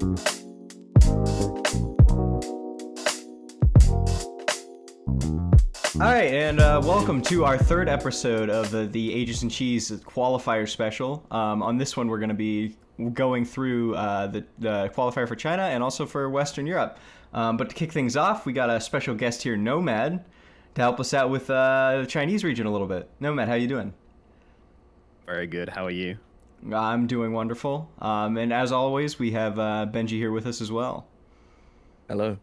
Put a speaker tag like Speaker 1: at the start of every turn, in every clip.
Speaker 1: All right, and welcome to our third episode of the Aegis and Cheese qualifier special. On this one, we're going to be going through the qualifier for China and also for Western Europe. But to kick things off, we got a special guest here, Nomad, to help us out with the Chinese region a little bit. Nomad, how you doing?
Speaker 2: Very good. How are you?
Speaker 1: I'm doing wonderful. And as always, we have Benji here with us as well.
Speaker 3: Hello.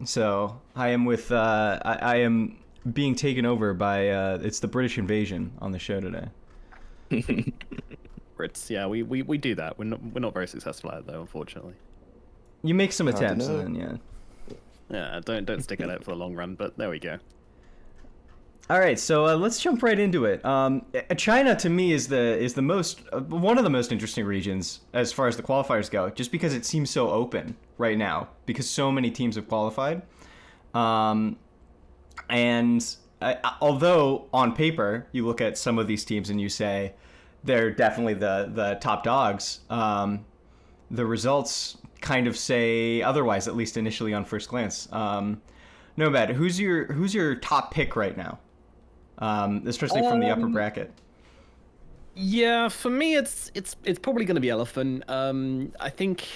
Speaker 1: So I am with I am being taken over by it's the British invasion on the show today.
Speaker 2: Brits, yeah, we do that. We're not very successful at it though, unfortunately.
Speaker 1: You make some attempts, and then
Speaker 2: Yeah, don't stick at it for the long run, but there we go.
Speaker 1: All right, so let's jump right into it. China to me is the most one of the most interesting regions as far as the qualifiers go, just because it seems so open right now because so many teams have qualified. Although on paper you look at some of these teams and you say they're definitely the top dogs, the results kind of say otherwise, at least initially on first glance. Nomad, who's your top pick right now? Especially from the upper bracket.
Speaker 2: Yeah, for me, it's probably going to be Elephant. I think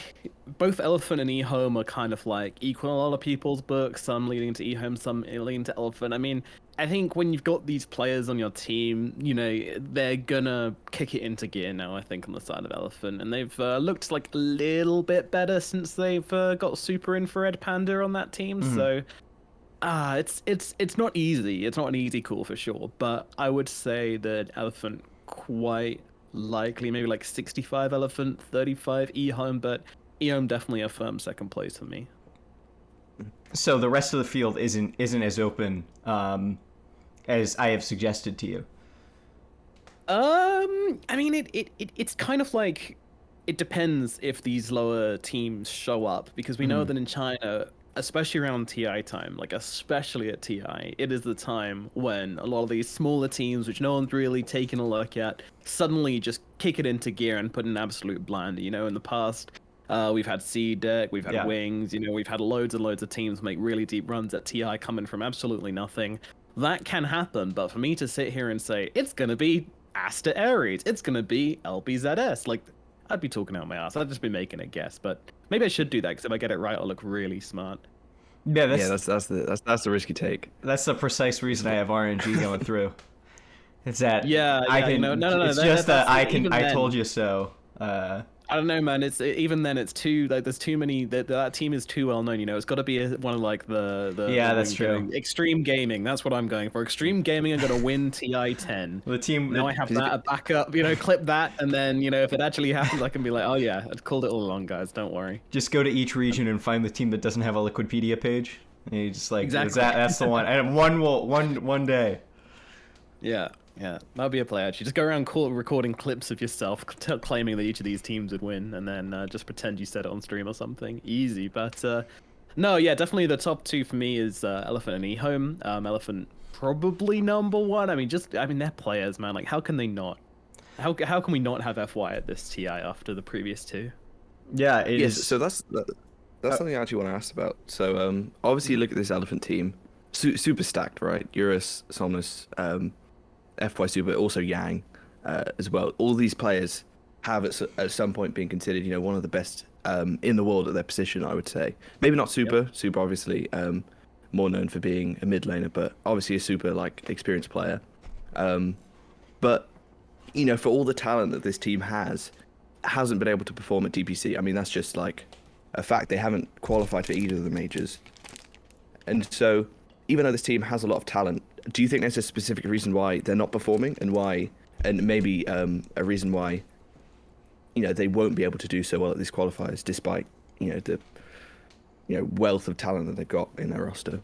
Speaker 2: both Elephant and eHome are kind of like equal in a lot of people's books. Some leading to eHome, some leading to Elephant. I mean, I think when you've got these players on your team, you know, they're gonna kick it into gear now, I think, on the side of Elephant. And they've looked like a little bit better since they've got Super Infrared Panda on that team. Mm-hmm. So it's not easy. It's not an easy call for sure. But I would say that Elephant quite likely, maybe like 65 Elephant, 35 eHome, but eHome definitely a firm second place for me.
Speaker 1: So the rest of the field isn't as open as I have suggested to you.
Speaker 2: I mean, it's kind of like it depends if these lower teams show up, because we know that in China, especially around TI time, like especially at TI, it is the time when a lot of these smaller teams, which no one's really taken a look at, suddenly just kick it into gear and put an absolute blinder. You know, in the past, we've had C-Deck, we've had Wings, you know, we've had loads and loads of teams make really deep runs at TI coming from absolutely nothing. That can happen, but for me to sit here and say, it's going to be Asta Ares, it's going to be LBZS, like, I'd be talking out my ass. I'd just be making a guess, but maybe I should do that, because if I get it right, I'll look really smart.
Speaker 1: Yeah,
Speaker 3: that's the risky take.
Speaker 1: That's the precise reason I have RNG going through. It's that
Speaker 2: I
Speaker 1: told you so.
Speaker 2: I don't know, man. It's even then. It's too like there's too many. That team is too well known. You know, it's got to be one of like the
Speaker 1: that's true.
Speaker 2: Extreme Gaming. That's what I'm going for. Extreme Gaming. I'm gonna win TI10.
Speaker 1: The team.
Speaker 2: Now I have that a backup. You know, clip that, and then you know if it actually happens, I can be like, oh yeah, I've called it all along, guys. Don't worry.
Speaker 1: Just go to each region and find the team that doesn't have a Liquipedia page. And you just like
Speaker 2: exactly.
Speaker 1: That's the one. And one day.
Speaker 2: Yeah. Yeah, that'd be a play actually. Just go around recording clips of yourself claiming that each of these teams would win, and then just pretend you said it on stream or something. Easy, but no, yeah, definitely the top two for me is Elephant and eHome. Elephant probably number one. I mean, they're players, man. Like, how can they not? How can we not have FY at this TI after the previous two?
Speaker 1: Yeah, it is.
Speaker 3: So that's something I actually want to ask about. So obviously you look at this Elephant team, super stacked, right? Eurus, Somnus, FY Super, also Yang as well. All these players have at some point been considered, you know, one of the best in the world at their position, I would say. Maybe not Super. Yep. Super obviously more known for being a mid laner, but obviously a super like experienced player. But you know, for all the talent that this team hasn't been able to perform at DPC. I mean, that's just like a fact. They haven't qualified for either of the majors, and so even though this team has a lot of talent, do you think there's a specific reason why they're not performing, and maybe a reason why, you know, they won't be able to do so well at these qualifiers, despite, you know, the wealth of talent that they've got in their roster?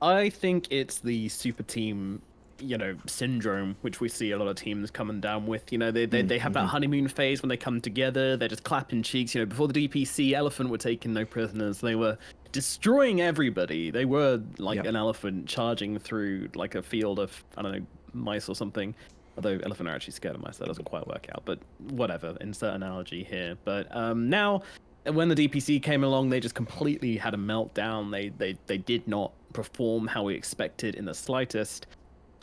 Speaker 2: I think it's the super team, you know, syndrome, which we see a lot of teams coming down with. You know, they have that honeymoon phase when they come together. They're just clapping cheeks. You know, before the DPC, Elephant were taking no prisoners. They were destroying everybody. They were like an elephant charging through like a field of, I don't know, mice or something. Although Elephant are actually scared of mice, that doesn't quite work out. But whatever, insert analogy here. But now, when the DPC came along, they just completely had a meltdown. They did not perform how we expected in the slightest.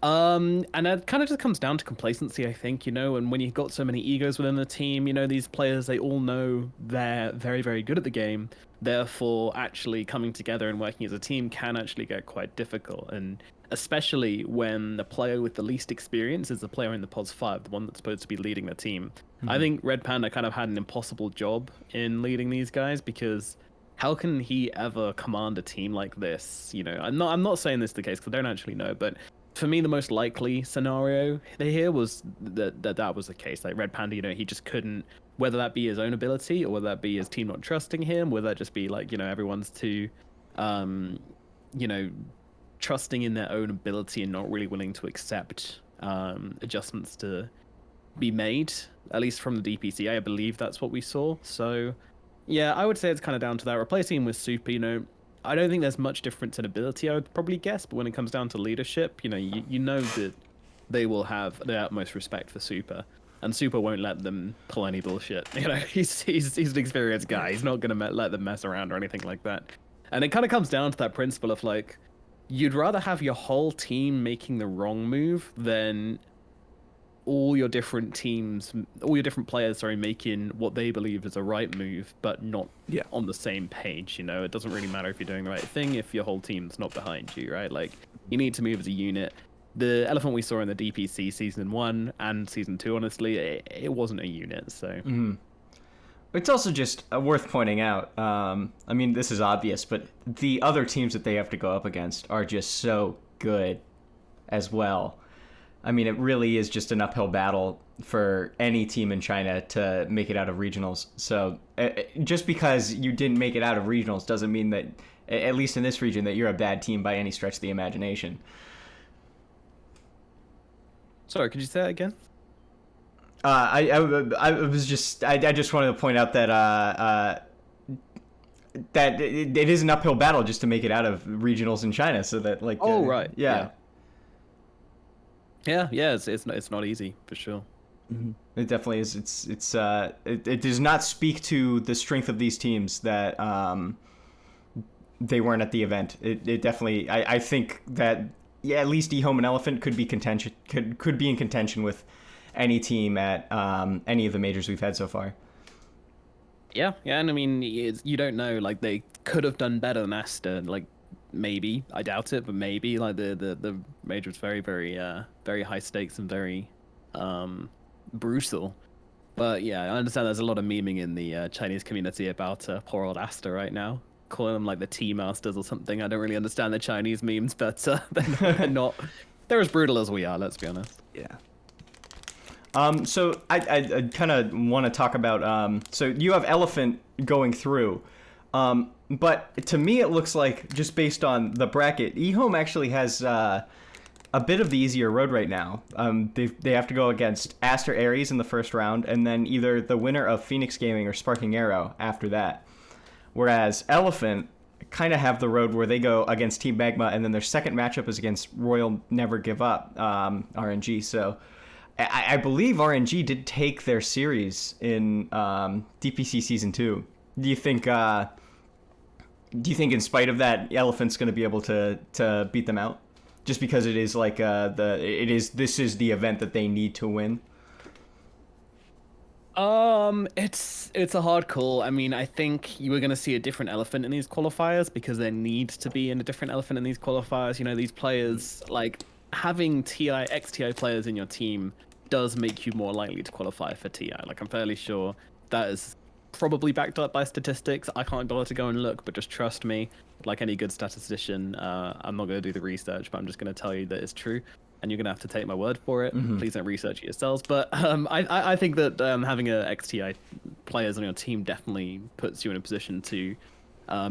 Speaker 2: And it kind of just comes down to complacency, I think, and when you've got so many egos within the team, these players, they all know they're very, very good at the game. Therefore, actually coming together and working as a team can actually get quite difficult. And especially when the player with the least experience is the player in the Pods 5, the one that's supposed to be leading the team. Mm-hmm. I think Red Panda kind of had an impossible job in leading these guys, because how can he ever command a team like this? I'm not saying this is the case because I don't actually know, but for me, the most likely scenario here was that was the case. Like Red Panda, he just couldn't, whether that be his own ability or whether that be his team not trusting him, whether that just be like, everyone's too, trusting in their own ability and not really willing to accept adjustments to be made, at least from the DPC. I believe that's what we saw. So, yeah, I would say it's kind of down to that. Replacing him with Super, I don't think there's much difference in ability, I would probably guess, but when it comes down to leadership, you know that they will have the utmost respect for Super, and Super won't let them pull any bullshit. He's an experienced guy. He's not gonna let them mess around or anything like that. And it kind of comes down to that principle of like, you'd rather have your whole team making the wrong move than all your different players, making what they believe is a right move, but not on the same page. It doesn't really matter if you're doing the right thing if your whole team's not behind you, right? Like, you need to move as a unit. The elephant we saw in the DPC season 1 and season 2, honestly, it wasn't a unit. So
Speaker 1: it's also just worth pointing out. I mean, this is obvious, but the other teams that they have to go up against are just so good as well. I mean, it really is just an uphill battle for any team in China to make it out of regionals. So just because you didn't make it out of regionals doesn't mean that, at least in this region, that you're a bad team by any stretch of the imagination.
Speaker 2: Sorry, could you say that again?
Speaker 1: I just wanted to point out that that it is an uphill battle just to make it out of regionals in China. So that like
Speaker 2: right,
Speaker 1: yeah.
Speaker 2: Yeah, it's not easy for sure.
Speaker 1: Mm-hmm. It definitely is. It does not speak to the strength of these teams that they weren't at the event. It definitely. I think that at least eHome and Elephant could be in contention with any team at any of the majors we've had so far.
Speaker 2: Yeah, and I mean, you don't know. Like, they could have done better than Asta. Like, maybe, I doubt it, but maybe. Like, the major was very, very, very high stakes and very brutal. But yeah, I understand there's a lot of memeing in the Chinese community about poor old Asta right now, calling them like the tea masters or something. I don't really understand the Chinese memes, but they're not. They're as brutal as we are. Let's be honest.
Speaker 3: Yeah.
Speaker 1: So I kind of want to talk about, so you have Elephant going through, but to me it looks like, just based on the bracket, eHome actually has a bit of the easier road right now. They have to go against Aster Ares in the first round, and then either the winner of Phoenix Gaming or Sparking Arrow after that. Whereas Elephant kind of have the road where they go against Team Magma, and then their second matchup is against Royal Never Give Up, RNG. So I believe RNG did take their series in DPC Season 2. Do you think in spite of that, Elephant's going to be able to beat them out? Just because it is like this is the event that they need to win?
Speaker 2: It's a hard call. I mean, I think you were going to see a different Elephant in these qualifiers, because there needs to be a different Elephant in these qualifiers. These players, like, having ex-TI players in your team does make you more likely to qualify for TI. Like, I'm fairly sure that is probably backed up by statistics. I can't bother to go and look, but just trust me. Like any good statistician, I'm not going to do the research, but I'm just going to tell you that it's true, and you're going to have to take my word for it. Mm-hmm. Please don't research it yourselves. But I think that having ex-TI players on your team definitely puts you in a position to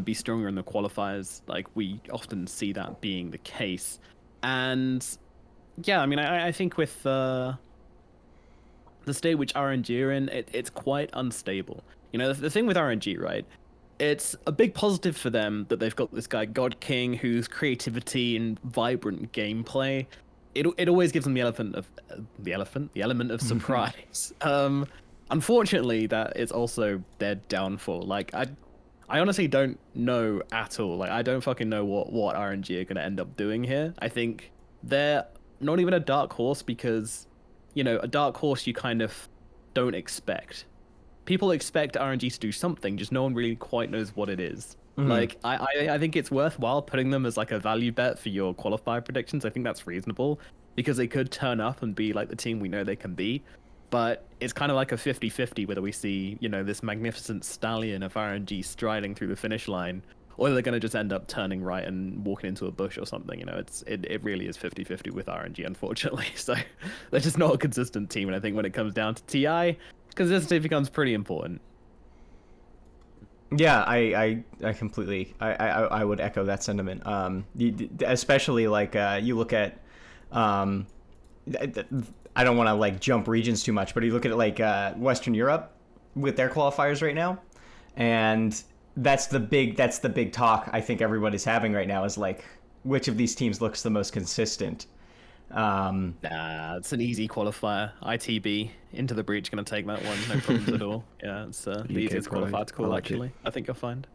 Speaker 2: be stronger in the qualifiers. Like, we often see that being the case. And yeah, I mean, I think with the state which RNG are in, it's quite unstable. The thing with RNG, right? It's a big positive for them that they've got this guy God King, whose creativity and vibrant gameplay it always gives them the element of surprise. Unfortunately, that is also their downfall. Like I honestly don't know at all. Like I don't fucking know what RNG are gonna end up doing here. I think they're not even a dark horse because, you know, a dark horse you kind of don't expect. People expect RNG to do something, just no one really quite knows what it is. Like I think it's worthwhile putting them as like a value bet for your qualifier predictions. I think that's reasonable because they could turn up and be like the team we know they can be. But it's kind of like a 50-50 whether we see, you know, this magnificent stallion of RNG striding through the finish line, or they're going to just end up turning right and walking into a bush or something. You know, it really is 50-50 with RNG, unfortunately. So they're just not a consistent team. And I think when it comes down to TI, consistency becomes pretty important.
Speaker 1: Yeah, I completely I would echo that sentiment. Especially like you look at I don't want to like jump regions too much, but you look at it like Western Europe with their qualifiers right now, and that's the big talk I think everybody's having right now is like which of these teams looks the most consistent.
Speaker 2: Nah, it's an easy qualifier. ITB into the breach, gonna take that one, no problems at all. Yeah, it's the easiest qualifier to call actually. I think you'll find.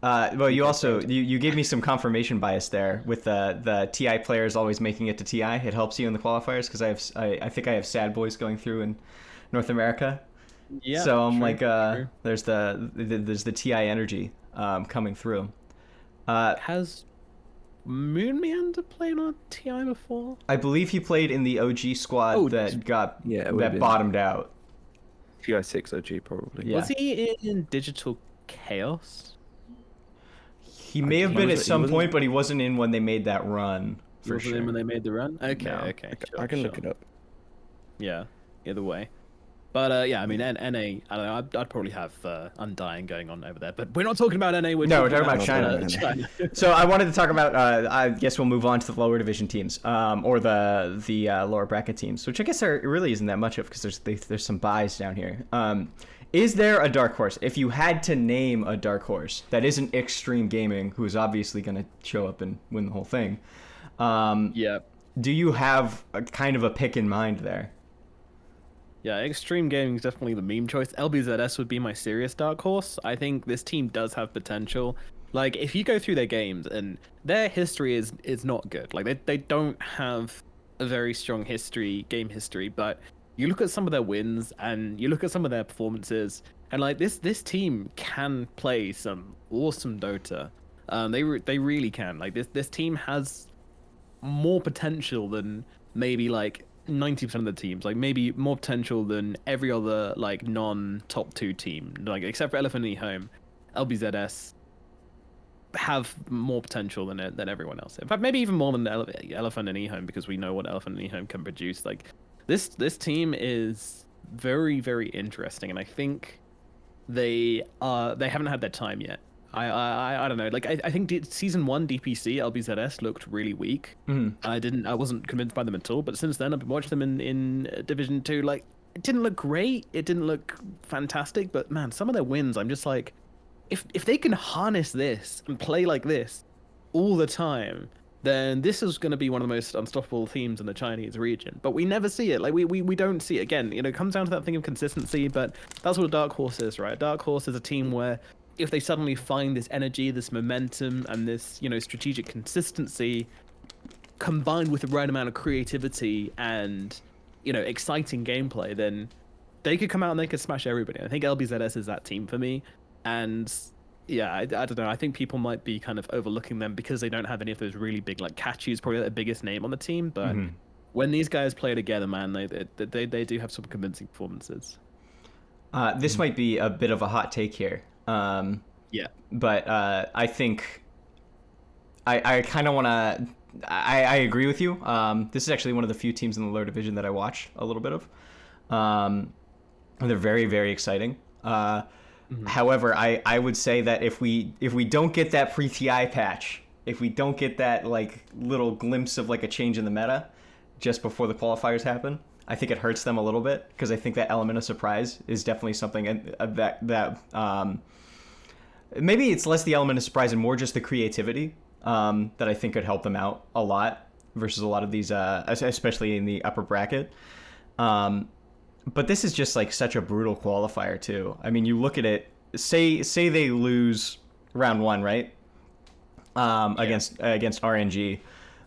Speaker 1: Well, you also you gave me some confirmation bias there with the TI players always making it to TI. It helps you in the qualifiers because I think I have sad boys going through in North America.
Speaker 2: Yeah.
Speaker 1: So I'm
Speaker 2: true.
Speaker 1: there's the TI energy coming through.
Speaker 2: Has Moon Meander played on TI before?
Speaker 1: I believe he played in the OG squad that bottomed out.
Speaker 3: TI6 OG probably.
Speaker 1: Yeah.
Speaker 2: Was he in Digital Chaos?
Speaker 1: He may have been at some point, but he wasn't in when they made that run.
Speaker 2: For sure. In when they made the run? Okay,
Speaker 1: No.
Speaker 2: okay.
Speaker 3: I can look it up.
Speaker 2: Yeah, either way. But yeah, I mean, NA, I don't know, I'd probably have Undying going on over there. But we're not talking about NA, we're talking
Speaker 1: about China. So I wanted to talk about, I guess we'll move on to the lower division teams, or the lower bracket teams, which I guess there really isn't that much of because there's some buys down here. Is there a dark horse? If you had to name a dark horse that isn't Extreme Gaming, who's obviously going to show up and win the whole thing,
Speaker 2: yeah.
Speaker 1: do you have a kind of a pick in mind there?
Speaker 2: Yeah, Extreme Gaming is definitely the meme choice. LBZS would be my serious dark horse. I think this team does have potential. Like, if you go through their games, and their history is not good. Like, they don't have a very strong game history, but you look at some of their wins, and you look at some of their performances, and, like, this team can play some awesome Dota. They really can. Like, this team has more potential than maybe, like, 90% of the teams, like maybe more potential than every other like non-top 2 team, like except for Elephant and eHome. LBZS have more potential than everyone else. In fact, maybe even more than Elephant and eHome, because we know what Elephant and eHome can produce. Like this team is very, very interesting, and I think they haven't had their time yet. I don't know. Like I think season 1 DPC LBZS looked really weak. I wasn't convinced by them at all. But since then, I've been watching them in Division 2. Like it didn't look great. It didn't look fantastic. But man, some of their wins, I'm just like, if they can harness this and play like this all the time, then this is going to be one of the most unstoppable teams in the Chinese region. But we never see it. Like we don't see it. Again, you know, it comes down to that thing of consistency. But that's what a dark horse is, right? A dark horse is a team where, if they suddenly find this energy, this momentum, and this, you know, strategic consistency combined with the right amount of creativity and, you know, exciting gameplay, then they could come out and they could smash everybody. I think LBZS is that team for me. And yeah, I don't know. I think people might be kind of overlooking them because they don't have any of those really big, like Kachi's probably the biggest name on the team. But when these guys play together, man, they do have some convincing performances.
Speaker 1: This might be a bit of a hot take here.
Speaker 2: Yeah,
Speaker 1: but I think I kind of want to. I agree with you. This is actually one of the few teams in the lower division that I watch a little bit of. They're very, very exciting. However, I would say that if we don't get that pre-TI patch, if we don't get that like little glimpse of like a change in the meta just before the qualifiers happen, I think it hurts them a little bit because I think that element of surprise is definitely something that maybe it's less the element of surprise and more just the creativity that I think could help them out a lot. versus a lot of these, especially in the upper bracket. But this is just like such a brutal qualifier too. I mean, you look at it. Say they lose round one, right? Against RNG,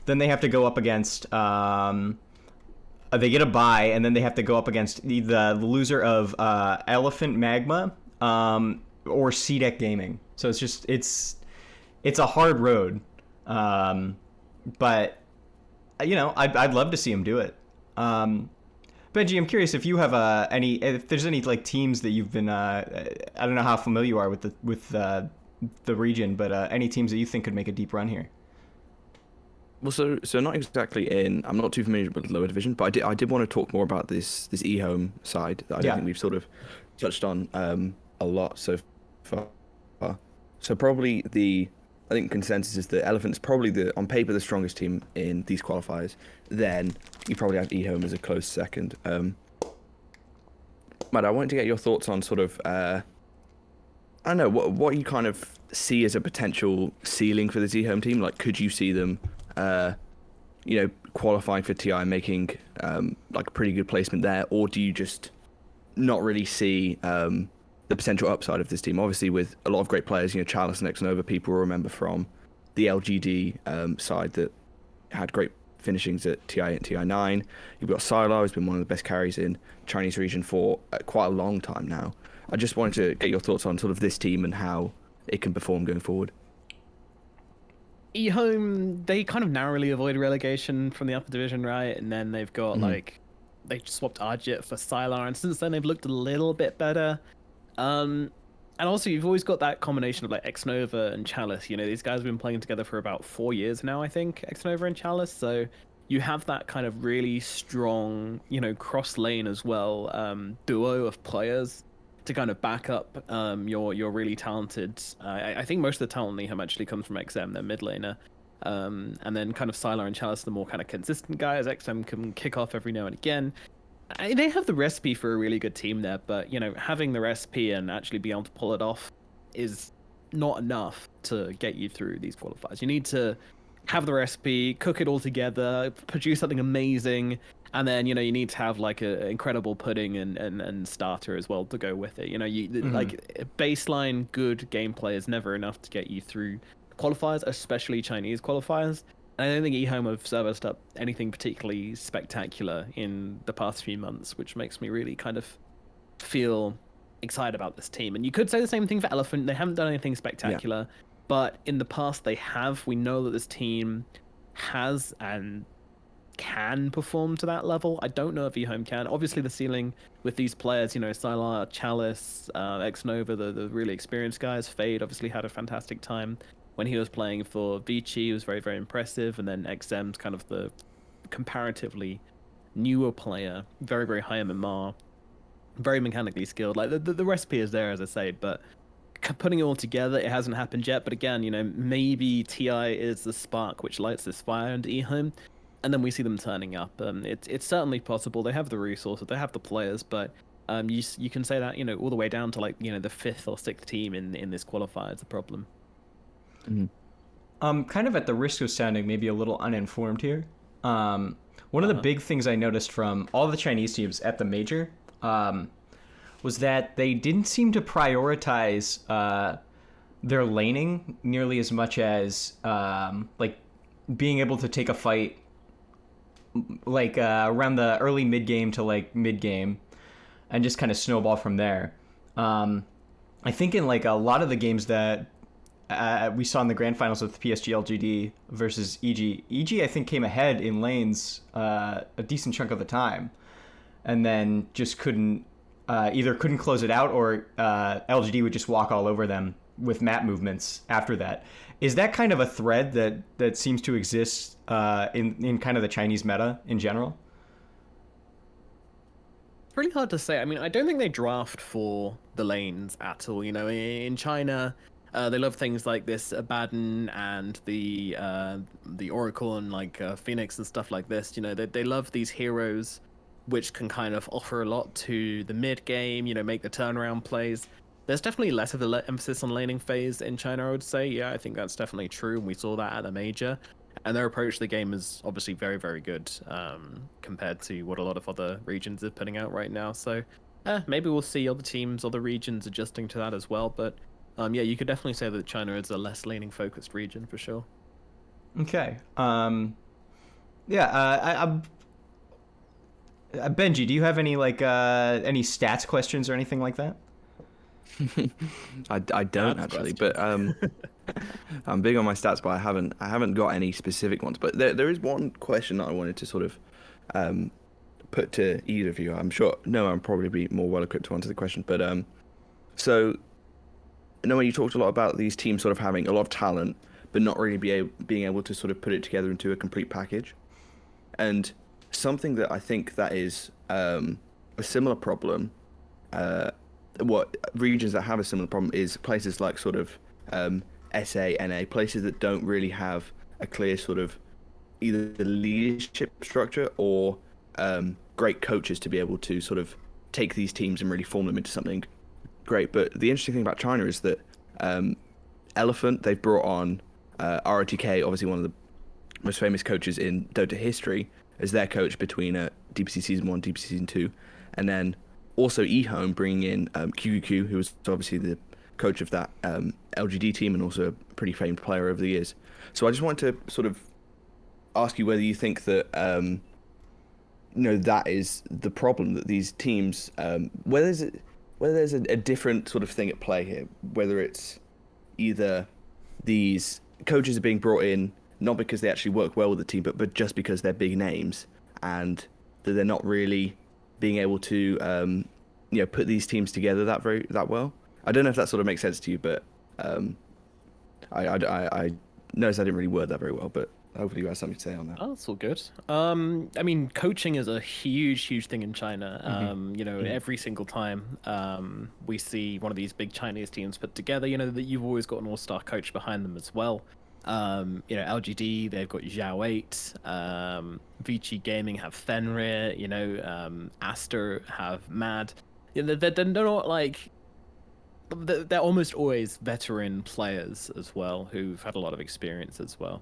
Speaker 1: then they have to go up against. They get a bye, and then they have to go up against the loser of Elephant Magma or CDEC Gaming. So it's a hard road, but I'd love to see them do it. Benji, I'm curious if you have if there's any like teams that you've been I don't know how familiar you are with the region, but any teams that you think could make a deep run here.
Speaker 3: Well, so not exactly I'm not too familiar with the lower division, but I did want to talk more about this eHome side that I don't think we've sort of touched on a lot so far. So probably I think consensus is that Elephant's probably on paper the strongest team in these qualifiers. Then you probably have eHome as a close second. Matt, I wanted to get your thoughts on sort of I don't know what you kind of see as a potential ceiling for this eHome team. Like, could you see them qualifying for TI, making like a pretty good placement there, or do you just not really see the potential upside of this team? Obviously, with a lot of great players, Chalice and Xnova, people will remember from the LGD side that had great finishings at TI and TI9. You've got Sylar, who's been one of the best carries in Chinese region for quite a long time now. I just wanted to get your thoughts on sort of this team and how it can perform going forward.
Speaker 2: eHome, they kind of narrowly avoid relegation from the upper division, right? And then they've got they swapped Arjit for Sylar, and since then they've looked a little bit better. And also you've always got that combination of like Xnova and Chalice. These guys have been playing together for about 4 years now, I think, Xnova and Chalice. So you have that kind of really strong, cross lane as well, duo of players to kind of back up your really talented. I think most of the talent in eHome actually comes from XM, their mid laner. And then kind of Sylar and Chalice, the more kind of consistent guys. XM can kick off every now and again. They have the recipe for a really good team there, but having the recipe and actually being able to pull it off is not enough to get you through these qualifiers. You need to have the recipe, cook it all together, produce something amazing, and then you need to have like an incredible pudding and starter as well to go with it. Like baseline good gameplay is never enough to get you through qualifiers, especially Chinese qualifiers. I don't think eHome have serviced up anything particularly spectacular in the past few months, which makes me really kind of feel excited about this team. And you could say the same thing for Elephant. They haven't done anything spectacular, but in the past they have. We know that this team has and can perform to that level. I don't know if eHome can. Obviously, the ceiling with these players, Sylar, Chalice, Xnova, the really experienced guys. Fade obviously had a fantastic time when he was playing for Vici. He was very, very impressive. And then XM's kind of the comparatively newer player, very, very high MMR, very mechanically skilled. Like the recipe is there, as I say, but putting it all together, it hasn't happened yet. But again, maybe TI is the spark which lights this fire into eHome, and then we see them turning up. It's certainly possible. They have the resources, they have the players, but you can say that all the way down to like the 5th or 6th team in this qualifier is a problem.
Speaker 1: Kind of at the risk of sounding maybe a little uninformed here. One of the big things I noticed from all the Chinese teams at the major was that they didn't seem to prioritize their laning nearly as much as like being able to take a fight like around the early mid game to like mid game and just kind of snowball from there. I think in like a lot of the games that we saw in the grand finals with PSG LGD versus EG. EG, I think, came ahead in lanes a decent chunk of the time, and then just either couldn't close it out, or LGD would just walk all over them with map movements after that. Is that kind of a thread that seems to exist in kind of the Chinese meta in general?
Speaker 2: Pretty hard to say. I mean, I don't think they draft for the lanes at all. In China, they love things like this Abaddon and the Oracle and like Phoenix and stuff like this. They love these heroes which can kind of offer a lot to the mid game. Make the turnaround plays. There's definitely less of the emphasis on laning phase in China, I would say. Yeah, I think that's definitely true, and we saw that at the major. and their approach to the game is obviously very, very good compared to what a lot of other regions are putting out right now. So maybe we'll see other teams, other regions adjusting to that as well. But yeah, you could definitely say that China is a less laning focused region for sure.
Speaker 1: Okay. Yeah. Benji, do you have any any stats questions or anything like that?
Speaker 3: I don't actually, but I'm big on my stats, but I haven't got any specific ones. But there is one question that I wanted to sort of put to either of you. I'm sure Noah will probably be more well equipped to answer the question, but so Noah, you talked a lot about these teams sort of having a lot of talent, but not really being able to sort of put it together into a complete package, and something that I think that is a similar problem. What regions that have a similar problem is places like sort of SA, NA, places that don't really have a clear sort of either the leadership structure or great coaches to be able to sort of take these teams and really form them into something great. But the interesting thing about China is that Elephant, they've brought on ROTK, obviously one of the most famous coaches in Dota history, as their coach between DPC Season 1 DPC Season 2, and then also eHome bringing in QQQ, who was obviously the coach of that LGD team and also a pretty famed player over the years. So I just wanted to sort of ask you whether you think that that is the problem, that these teams, whether there's a different sort of thing at play here, whether it's either these coaches are being brought in not because they actually work well with the team, but just because they're big names and that they're not really being able to put these teams together that well. I don't know if that sort of makes sense to you, but I noticed I didn't really word that very well, but hopefully you have something to say on that.
Speaker 2: Oh, that's all good. I mean, coaching is a huge thing in China. Every single time we see one of these big Chinese teams put together, that you've always got an all-star coach behind them as well. LGD, they've got Zhao 8, Vici Gaming have Fenrir, Aster have Mad. They're not like, they're almost always veteran players as well who've had a lot of experience as well.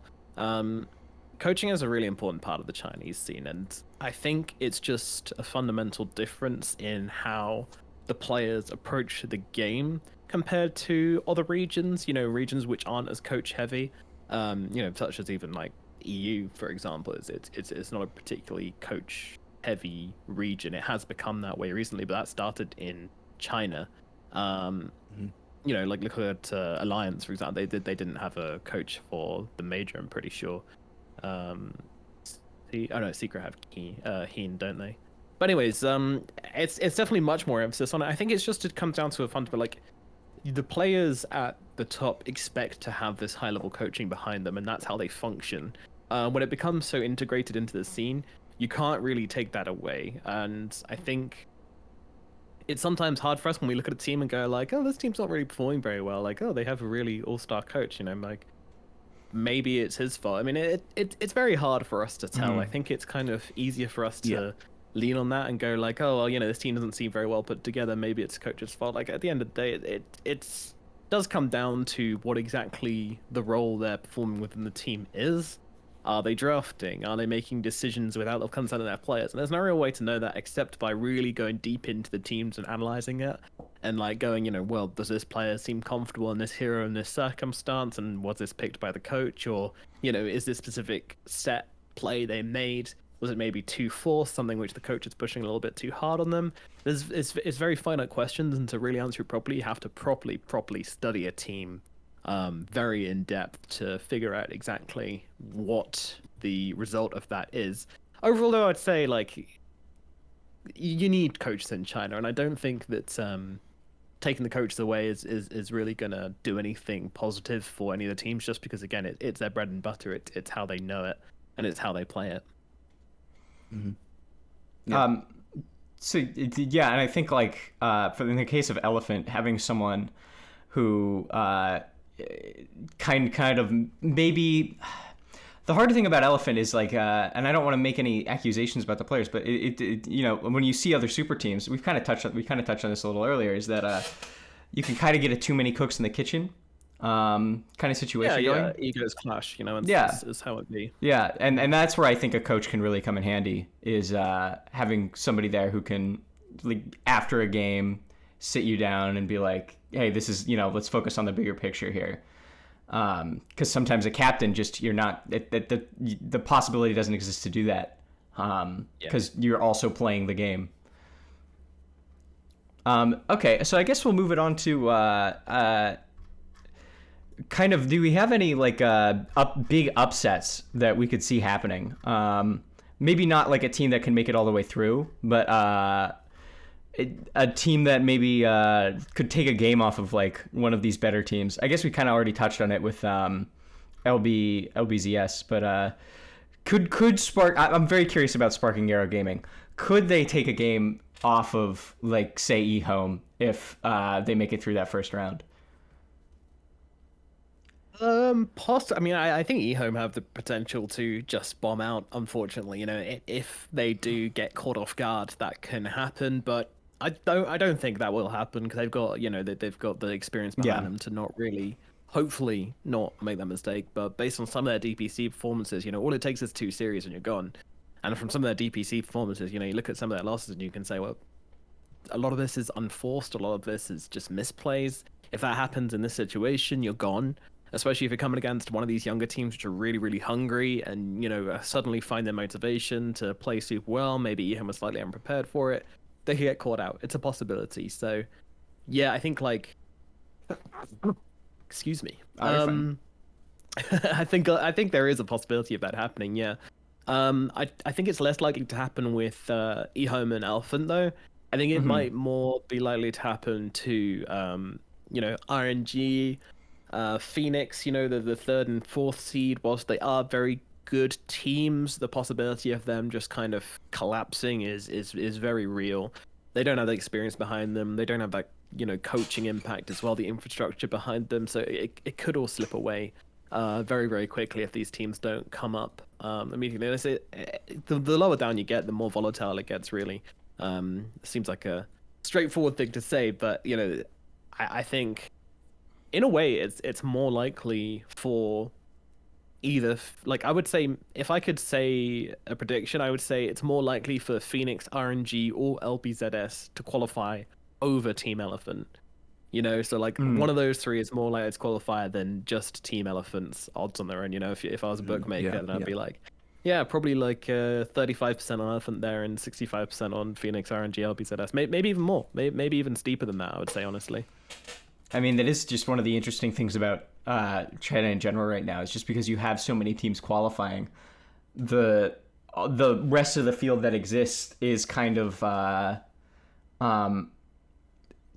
Speaker 2: Coaching is a really important part of the Chinese scene, and I think it's just a fundamental difference in how the players approach the game compared to other regions, regions which aren't as coach heavy. Such as even like EU, for example, it's not a particularly coach heavy region. It has become that way recently, but that started in China. Like look at Alliance, for example. They didn't have a coach for the major, I'm pretty sure. Secret have Heen, don't they? But anyways, it's definitely much more emphasis on it. I think it comes down to a fundamental, like, the players at the top expect to have this high-level coaching behind them, and that's how they function. When it becomes so integrated into the scene, you can't really take that away. And I think it's sometimes hard for us when we look at a team and go like, oh, this team's not really performing very well. Like, oh, they have a really all-star coach, like, maybe it's his fault. I mean, it's very hard for us to tell. I think it's kind of easier for us to lean on that and go like, oh, well, this team doesn't seem very well put together. Maybe it's coach's fault. Like, at the end of the day, it does come down to what exactly the role they're performing within the team is. Are they drafting? Are they making decisions without the consent of their players? And there's no real way to know that except by really going deep into the teams and analyzing it and like going, well, does this player seem comfortable in this hero in this circumstance? And was this picked by the coach? Or, is this specific set play they made? Was it maybe too forced, something which the coach is pushing a little bit too hard on them? It's very finite questions, and to really answer it properly, you have to properly study a team very in depth to figure out exactly what the result of that is. Overall, though, I'd say like you need coaches in China, and I don't think that taking the coaches away is really gonna do anything positive for any of the teams. Just because again, it's their bread and butter. It's how they know it, and it's how they play it.
Speaker 1: Yeah. And I think like in the case of Elephant, having someone who kind of maybe the hard thing about Elephant is like, and I don't want to make any accusations about the players, but it when you see other super teams, we kind of touched on this a little earlier, is that you can kind of get too many cooks in the kitchen. kind of situation going.
Speaker 2: Egos clash, and
Speaker 1: Yeah.
Speaker 2: is how it be.
Speaker 1: Yeah, and that's where I think a coach can really come in handy is having somebody there who can, like, after a game, sit you down and be like, hey, this is, let's focus on the bigger picture here. Because sometimes a captain you're not, the possibility doesn't exist to do that because you're also playing the game. Okay, so I guess we'll move it on to kind of, do we have any like big upsets that we could see happening? Maybe not like a team that can make it all the way through, but a team that maybe could take a game off of like one of these better teams. I guess we kind of already touched on it with LBZS, but could Spark? I'm very curious about Sparking Arrow Gaming. Could they take a game off of, like, say, eHome if they make it through that first round?
Speaker 2: I mean, I think eHome have the potential to just bomb out. Unfortunately, if they do get caught off guard, that can happen. But I don't think that will happen because they've got, they've got the experience behind them to not really, hopefully, not make that mistake. But based on some of their DPC performances, all it takes is 2 series and you're gone. And from some of their DPC performances, you look at some of their losses and you can say, well, a lot of this is unforced. A lot of this is just misplays. If that happens in this situation, you're gone. Especially if you're coming against one of these younger teams which are really, really hungry and, suddenly find their motivation to play super well. Maybe eHome was slightly unprepared for it. They could get caught out. It's a possibility. So, yeah, I think, like... Excuse me. I think there is a possibility of that happening, yeah. I think it's less likely to happen with eHome and Elephant, though. I think it might more be likely to happen to, RNG... Phoenix, the 3rd and 4th seed, whilst they are very good teams, the possibility of them just kind of collapsing is very real. They don't have the experience behind them. They don't have that, coaching impact as well, the infrastructure behind them. So it could all slip away very, very quickly if these teams don't come up immediately. The lower down you get, the more volatile it gets, really. It seems like a straightforward thing to say, but, I think... in a way, it's more likely for either, like, I would say, if I could say a prediction, I would say it's more likely for Phoenix, RNG, or LBZS to qualify over Team Elephant. So like one of those 3 is more likely to qualify than just Team Elephant's odds on their own. If I was a bookmaker, then I'd be like, yeah, probably like 35% on Elephant there and 65% on Phoenix, RNG, LBZS. Maybe even more. Maybe even steeper than that, I would say, honestly.
Speaker 1: I mean, that is just one of the interesting things about China in general right now. Is just because you have so many teams qualifying, the rest of the field that exists is kind of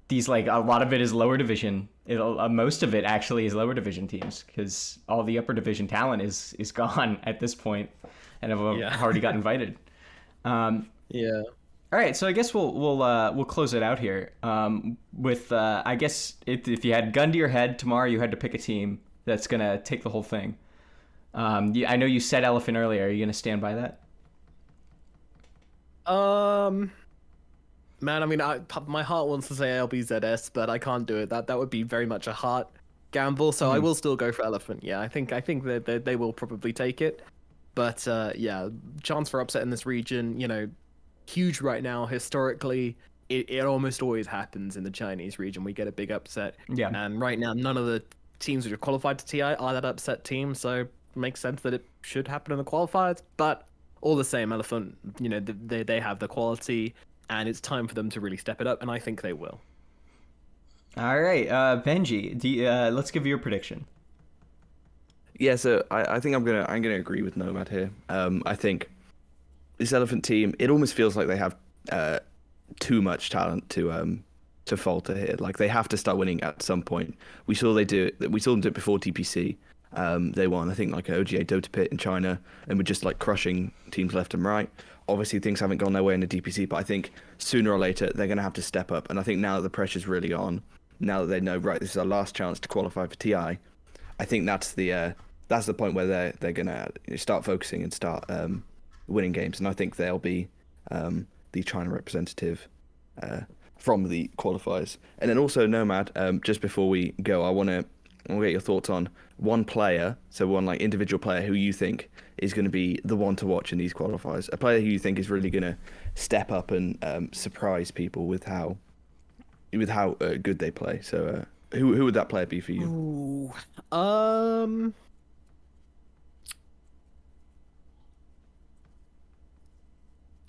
Speaker 1: these, like, a lot of it is lower division. Most of it actually is lower division teams because all the upper division talent is gone at this point and have already got invited.
Speaker 2: Yeah.
Speaker 1: All right, so I guess we'll close it out here with I guess if you had gun to your head tomorrow, you had to pick a team that's gonna take the whole thing. I know you said Elephant earlier. Are you gonna stand by that?
Speaker 2: Man, I mean, my heart wants to say LBZS, but I can't do it. That would be very much a heart gamble. So I will still go for Elephant. Yeah, I think that they will probably take it, but yeah, chance for upset in this region, huge right now. Historically, it almost always happens in the Chinese region. We get a big upset. Yeah. And right now, none of the teams which are qualified to TI are that upset team, so it makes sense that it should happen in the qualifiers. But all the same, Elephant, they have the quality, and it's time for them to really step it up, and I think they will.
Speaker 1: All right, Benji, let's give you your prediction.
Speaker 3: Yeah, so I think I'm gonna agree with Nomad here. I think this Elephant team, it almost feels like they have too much talent to falter here. Like, they have to start winning at some point. We saw them do it before TPC. They won, I think, like an OGA Dota pit in China, and were just like crushing teams left and right. Obviously, things haven't gone their way in the DPC, but I think sooner or later they're going to have to step up. And I think now that the pressure's really on, now that they know, right, this is our last chance to qualify for TI, I think that's the point where they're going to start focusing and start winning games. And I think they'll be the China representative from the qualifiers. And then also, Nomad, just before we go, I want to We'll get your thoughts on one player, so one like individual player who you think is going to be the one to watch in these qualifiers. A player who you think is really going to step up and surprise people with how good they play. So who would that player be for you?
Speaker 2: Ooh.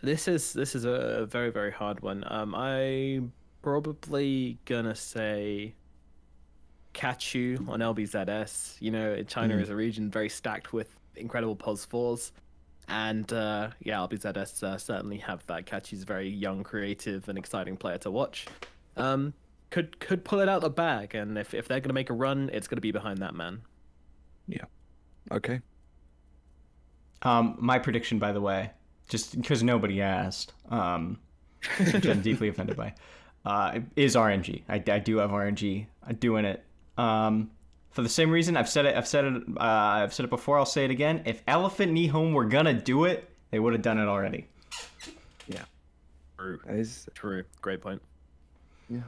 Speaker 2: This is a very, very hard one. I'm probably gonna say Kachu on LBZS. You know, China is a region very stacked with incredible pos fours, and yeah, LBZS certainly have that. Kachu's a very young, creative, and exciting player to watch. Could pull it out the bag, and if they're gonna make a run, it's gonna be behind that man.
Speaker 3: Yeah. Okay.
Speaker 1: My prediction, by the way, just because nobody asked, which I'm deeply offended by, is RNG. I do have RNG doing it. For the same reason I've said it before. I'll say it again. If Elephant and eHome were gonna do it, they would have done it already.
Speaker 2: Yeah. True.
Speaker 3: That is
Speaker 2: True. Great point.
Speaker 3: yeah.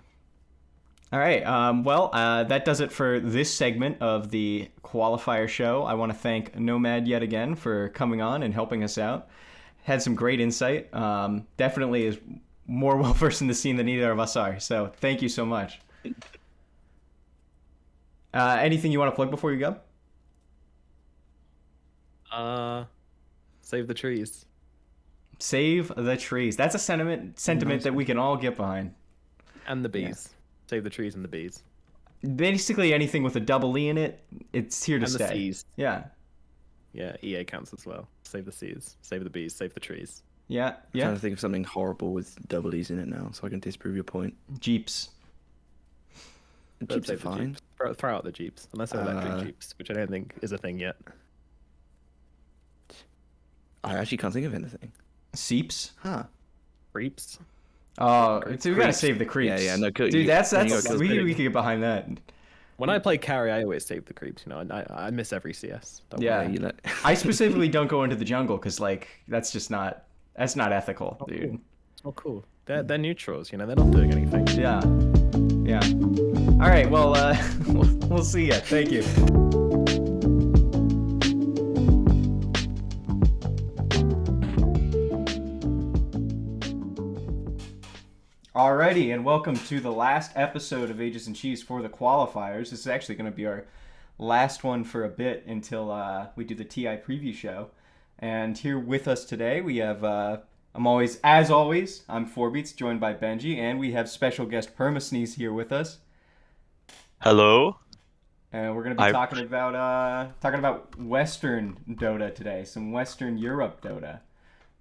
Speaker 1: All right. Well, that does it for this segment of the qualifier show. I want to thank Nomad yet again for coming on and helping us out. Had some great insight. Definitely is more well versed in the scene than either of us are. So thank you so much. Anything you want to plug before you go?
Speaker 2: Save the trees.
Speaker 1: Save the trees. That's a sentiment that we can all get behind.
Speaker 2: And the bees. Save the trees and the bees.
Speaker 1: Basically anything with a double E in it, it's here to
Speaker 2: And
Speaker 1: stay.
Speaker 2: the seas.
Speaker 1: Yeah.
Speaker 2: Yeah, EA counts as well. Save the seas, save the bees, save the trees.
Speaker 1: Yeah.
Speaker 3: I'm trying to think of something horrible with double E's in it now, so I can disprove your point.
Speaker 1: Jeeps.
Speaker 3: Jeeps are
Speaker 2: Save the
Speaker 3: fine.
Speaker 2: Jeeps. Throw out the jeeps, unless they're electric jeeps, which I don't think is a thing yet.
Speaker 3: I actually can't think of anything.
Speaker 1: Seeps.
Speaker 3: Huh.
Speaker 2: Creeps.
Speaker 1: Oh,
Speaker 2: Creeps.
Speaker 1: so we gotta save the creeps.
Speaker 3: Yeah, no,
Speaker 1: dude, that's
Speaker 3: you go,
Speaker 1: we could get behind that.
Speaker 2: When I play carry, I always save the creeps. You know, I miss every CS. Don't
Speaker 1: Yeah.
Speaker 2: worry.
Speaker 3: you know.
Speaker 1: I specifically don't go into the jungle because that's just not ethical, dude.
Speaker 2: Cool. Oh, cool. They're neutrals. You know, they're not doing anything.
Speaker 1: Yeah. Yeah. All right. Well, we'll see ya. Thank you. Alrighty, and welcome to the last episode of Aegis and Cheese for the qualifiers. This is actually going to be our last one for a bit until we do the TI preview show. And here with us today, we have, I'm 4beats, joined by Benji, and we have special guest Permasneeze here with us.
Speaker 4: Hello.
Speaker 1: And we're going to be talking about Western Dota today, some Western Europe Dota.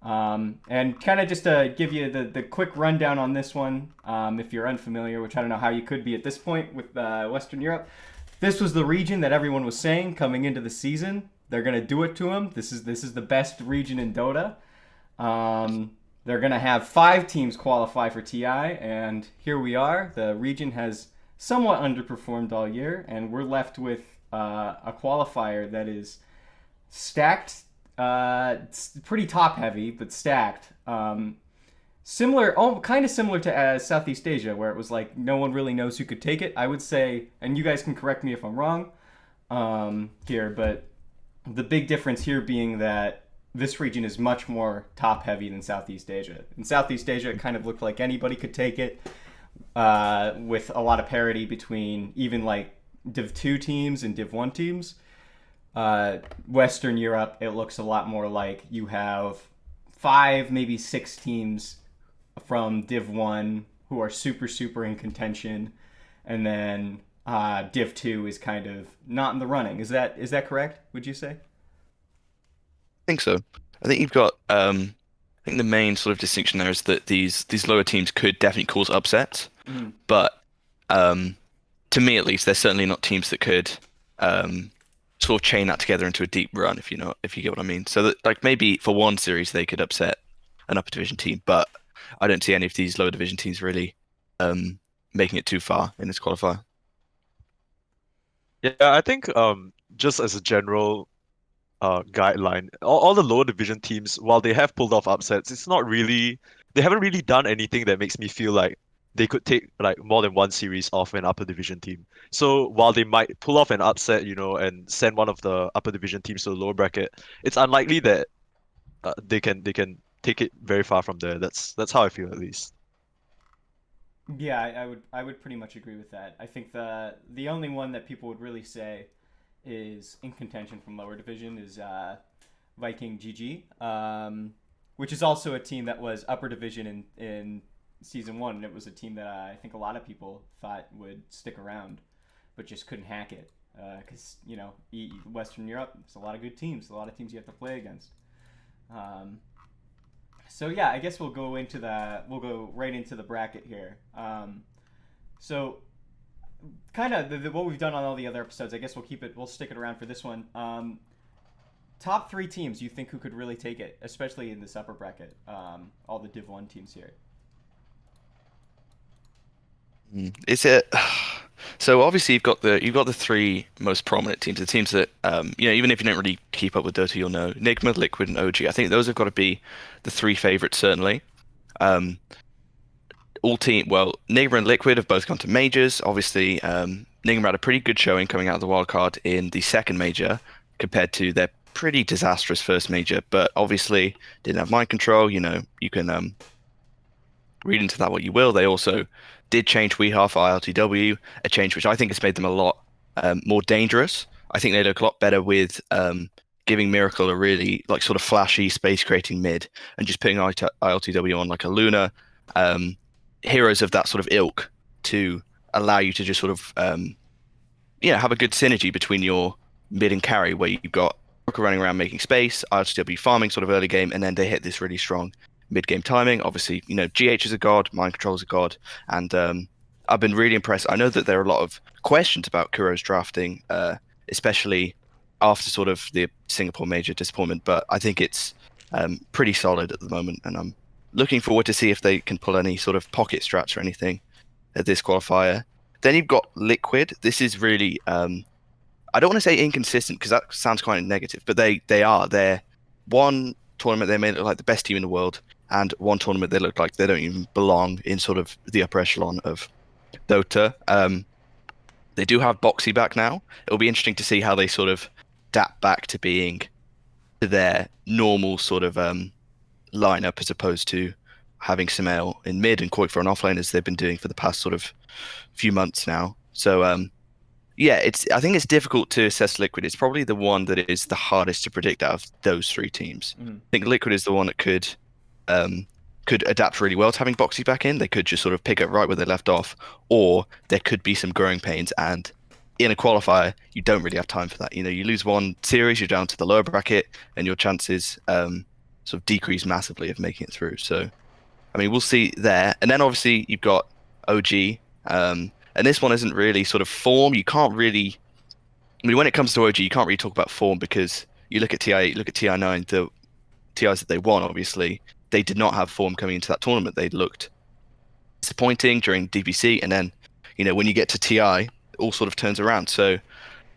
Speaker 1: And kind of just to give you the quick rundown on this one, if you're unfamiliar, which I don't know how you could be at this point with Western Europe. This was the region that everyone was saying coming into the season. They're going to do it to them. This is the best region in Dota. They're going to have 5 teams qualify for TI, and here we are. The region has somewhat underperformed all year, and we're left with a qualifier that is stacked. It's pretty top heavy, but stacked. Kind of similar to Southeast Asia, where it was like no one really knows who could take it. I would say, and you guys can correct me if I'm wrong here, but the big difference here being that this region is much more top heavy than Southeast Asia. In Southeast Asia, it kind of looked like anybody could take it, with a lot of parity between even like Div 2 teams and Div 1 teams. Western Europe, it looks a lot more like you have 5, maybe 6 teams from Div 1 who are super in contention, and then Div 2 is kind of not in the running. Is that correct, would you say?
Speaker 3: I think so. I think you've got. I think the main sort of distinction there is that these lower teams could definitely cause upsets, but to me at least, they're certainly not teams that could sort of chain that together into a deep run, if you get what I mean. So that, like, maybe for one series they could upset an upper division team, but I don't see any of these lower division teams really making it too far in this qualifier.
Speaker 4: Yeah, I think just as a general guideline, all the lower division teams, while they have pulled off upsets, they haven't really done anything that makes me feel like they could take like more than one series off an upper division team. So while they might pull off an upset, and send one of the upper division teams to the lower bracket, it's unlikely that they can take it very far from there. That's how I feel at least.
Speaker 1: Yeah, I would pretty much agree with that. I think the only one that people would really say is in contention from lower division is Viking GG, which is also a team that was upper division in season one, and it was a team that I think a lot of people thought would stick around, but just couldn't hack it because Western Europe, there's a lot of good teams, a lot of teams you have to play against. So yeah, I guess we'll go right into the bracket here. So kind of what we've done on all the other episodes, I guess we'll stick it around for this one. Top three teams you think who could really take it, especially in this upper bracket, all the Div 1 teams here.
Speaker 3: Is it? So obviously you've got the three most prominent teams, the teams that even if you don't really keep up with Dota, you'll know Nigma, Liquid, and OG. I think those have got to be the three favorites certainly. Um, Nigma and Liquid have both gone to majors. Obviously, Nigma had a pretty good showing coming out of the wildcard in the second major compared to their pretty disastrous first major, but obviously didn't have mind control. You can read into that what you will. They also did change WeHa for ILTW, a change which I think has made them a lot more dangerous. I think they look a lot better with giving Miracle a really like sort of flashy space creating mid and just putting ILTW on like a Luna, heroes of that sort of ilk to allow you to just sort of have a good synergy between your mid and carry where you've got Miracle running around making space, ILTW farming sort of early game, and then they hit this really strong mid-game timing. Obviously, GH is a god, mind control is a god, and I've been really impressed. I know that there are a lot of questions about Kuro's drafting, especially after sort of the Singapore major disappointment, but I think it's pretty solid at the moment, and I'm looking forward to see if they can pull any sort of pocket strats or anything at this qualifier. Then you've got Liquid. This is really, I don't want to say inconsistent because that sounds kind of negative, but they're one tournament they made look like the best team in the world, and one tournament they look like they don't even belong in sort of the upper echelon of Dota. They do have Boxy back now. It'll be interesting to see how they sort of adapt back to being to their normal sort of lineup as opposed to having Sumail in mid and Koi for an offlane as they've been doing for the past sort of few months now. So I think it's difficult to assess Liquid. It's probably the one that is the hardest to predict out of those three teams.
Speaker 1: Mm-hmm.
Speaker 3: I think Liquid is the one that could adapt really well to having Boxy back in. They could just sort of pick up right where they left off, or there could be some growing pains. And in a qualifier, you don't really have time for that. You lose one series, you're down to the lower bracket, and your chances sort of decrease massively of making it through. So, I mean, we'll see there. And then obviously you've got OG. And this one isn't really sort of form. You can't really. I mean, when it comes to OG, you can't really talk about form because you look at TI8, look at TI9, the TIs that they won, obviously, they did not have form coming into that tournament. They looked disappointing during DBC, and then, when you get to TI, it all sort of turns around. So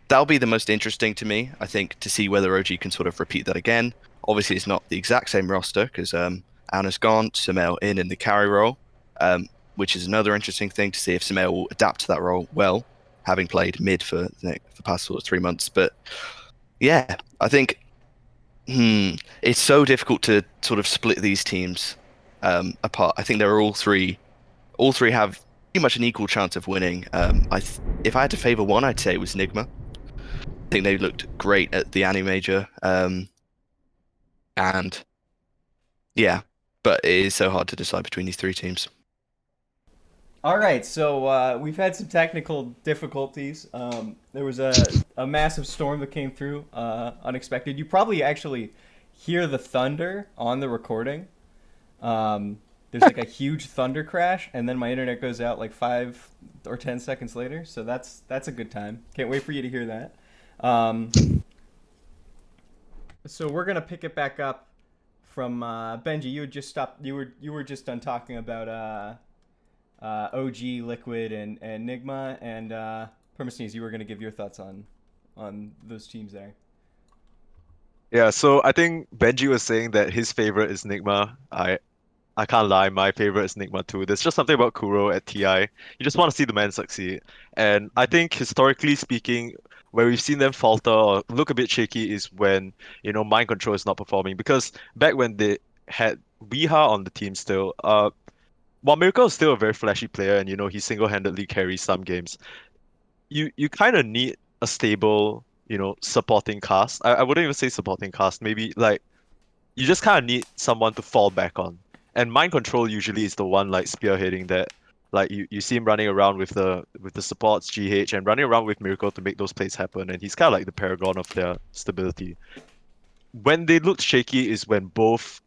Speaker 3: that'll be the most interesting to me, I think, to see whether OG can sort of repeat that again. Obviously, it's not the exact same roster because Anna's gone, Sumail in the carry role, which is another interesting thing to see if Sumail will adapt to that role well, having played mid for the past sort of 3 months. But yeah, I think it's so difficult to sort of split these teams apart. I think they're all three have pretty much an equal chance of winning. If I had to favor one, I'd say it was Nigma. I think they looked great at the Annie Major, and yeah, but it is so hard to decide between these three teams.
Speaker 1: All right, so we've had some technical difficulties. There was a massive storm that came through, unexpected. You probably actually hear the thunder on the recording. There's like a huge thunder crash, and then my internet goes out like 5 or 10 seconds later. So that's a good time. Can't wait for you to hear that. So we're gonna pick it back up from Benji. You had just stopped. You were just done talking about OG, Liquid, and Nigma, and Permasneeze, you were going to give your thoughts on those teams there.
Speaker 4: Yeah, so I think Benji was saying that his favorite is Nigma. I can't lie, my favorite is Nigma too. There's just something about Kuro at TI. You just want to see the man succeed. And I think historically speaking, where we've seen them falter or look a bit shaky is when, mind control is not performing. Because back when they had Weeha on the team still, while Miracle is still a very flashy player and he single-handedly carries some games, you kind of need a stable, supporting cast. I wouldn't even say supporting cast, maybe like you just kind of need someone to fall back on. And mind control usually is the one like spearheading that. Like you see him running around with the supports GH and running around with Miracle to make those plays happen, and he's kind of like the paragon of their stability. When they looked shaky is when both,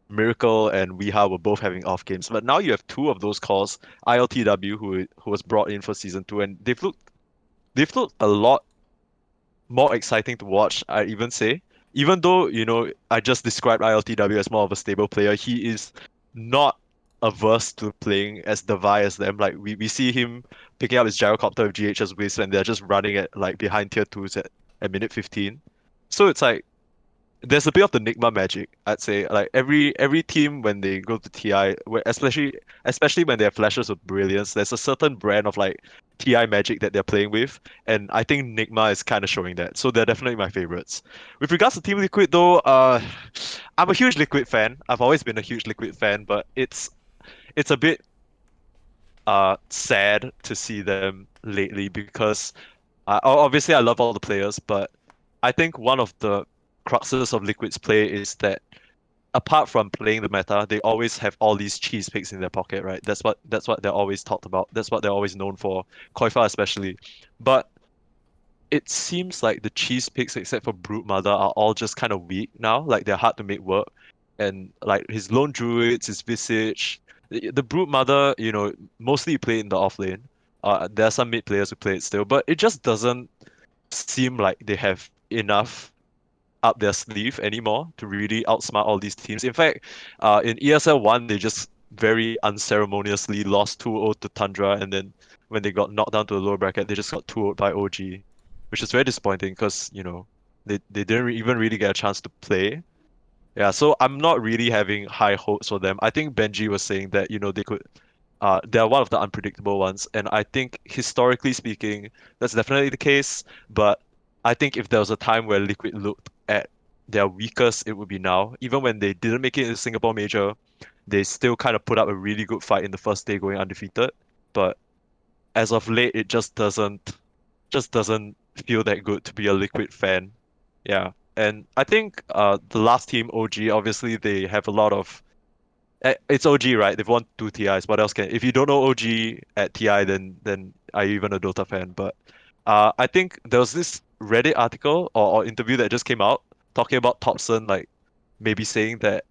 Speaker 4: Miracle and Weeha were both having off games. But now you have two of those calls, ILTW who was brought in for season 2, and they've looked a lot more exciting to watch, I even say. Even though, I just described ILTW as more of a stable player, he is not averse to playing as Devi as them. Like we see him picking up his gyrocopter with GH's Wiz when they're just running at like behind tier 2s at minute 15. So it's like there's a bit of the Nigma magic, I'd say. Like every team when they go to TI, especially when they have flashes of brilliance, there's a certain brand of like TI magic that they're playing with, and I think Nigma is kind of showing that. So they're definitely my favorites. With regards to Team Liquid though, I'm a huge Liquid fan. I've always been a huge Liquid fan, but it's a bit sad to see them lately because obviously I love all the players, but I think one of the cruxes of Liquid's play is that apart from playing the meta, they always have all these cheese picks in their pocket, right? That's what they're always talked about. That's what they're always known for, Koifa especially. But it seems like the cheese picks, except for Brute Mother, are all just kind of weak now. Like they're hard to make work. And like his Lone Druids, his Visage, the Brute Mother, mostly you play in the off lane. There are some mid players who play it still, but it just doesn't seem like they have enough up their sleeve anymore to really outsmart all these teams. In fact, in ESL 1, they just very unceremoniously lost 2-0 to Tundra, and then when they got knocked down to the lower bracket, they just got 2-0 by OG, which is very disappointing because, they didn't even really get a chance to play. Yeah, so I'm not really having high hopes for them. I think Benji was saying that, they're one of the unpredictable ones, and I think historically speaking, that's definitely the case. But I think if there was a time where Liquid looked at their weakest, it would be now. Even when they didn't make it in the Singapore Major, they still kind of put up a really good fight in the first day going undefeated. But as of late, it just doesn't feel that good to be a Liquid fan. Yeah. And I think the last team, OG, obviously they have a lot of it's OG, right? They've won 2 TIs. What else can? If you don't know OG at TI, then are you even a Dota fan? But I think there was this Reddit article or interview that just came out talking about Thompson, like maybe saying that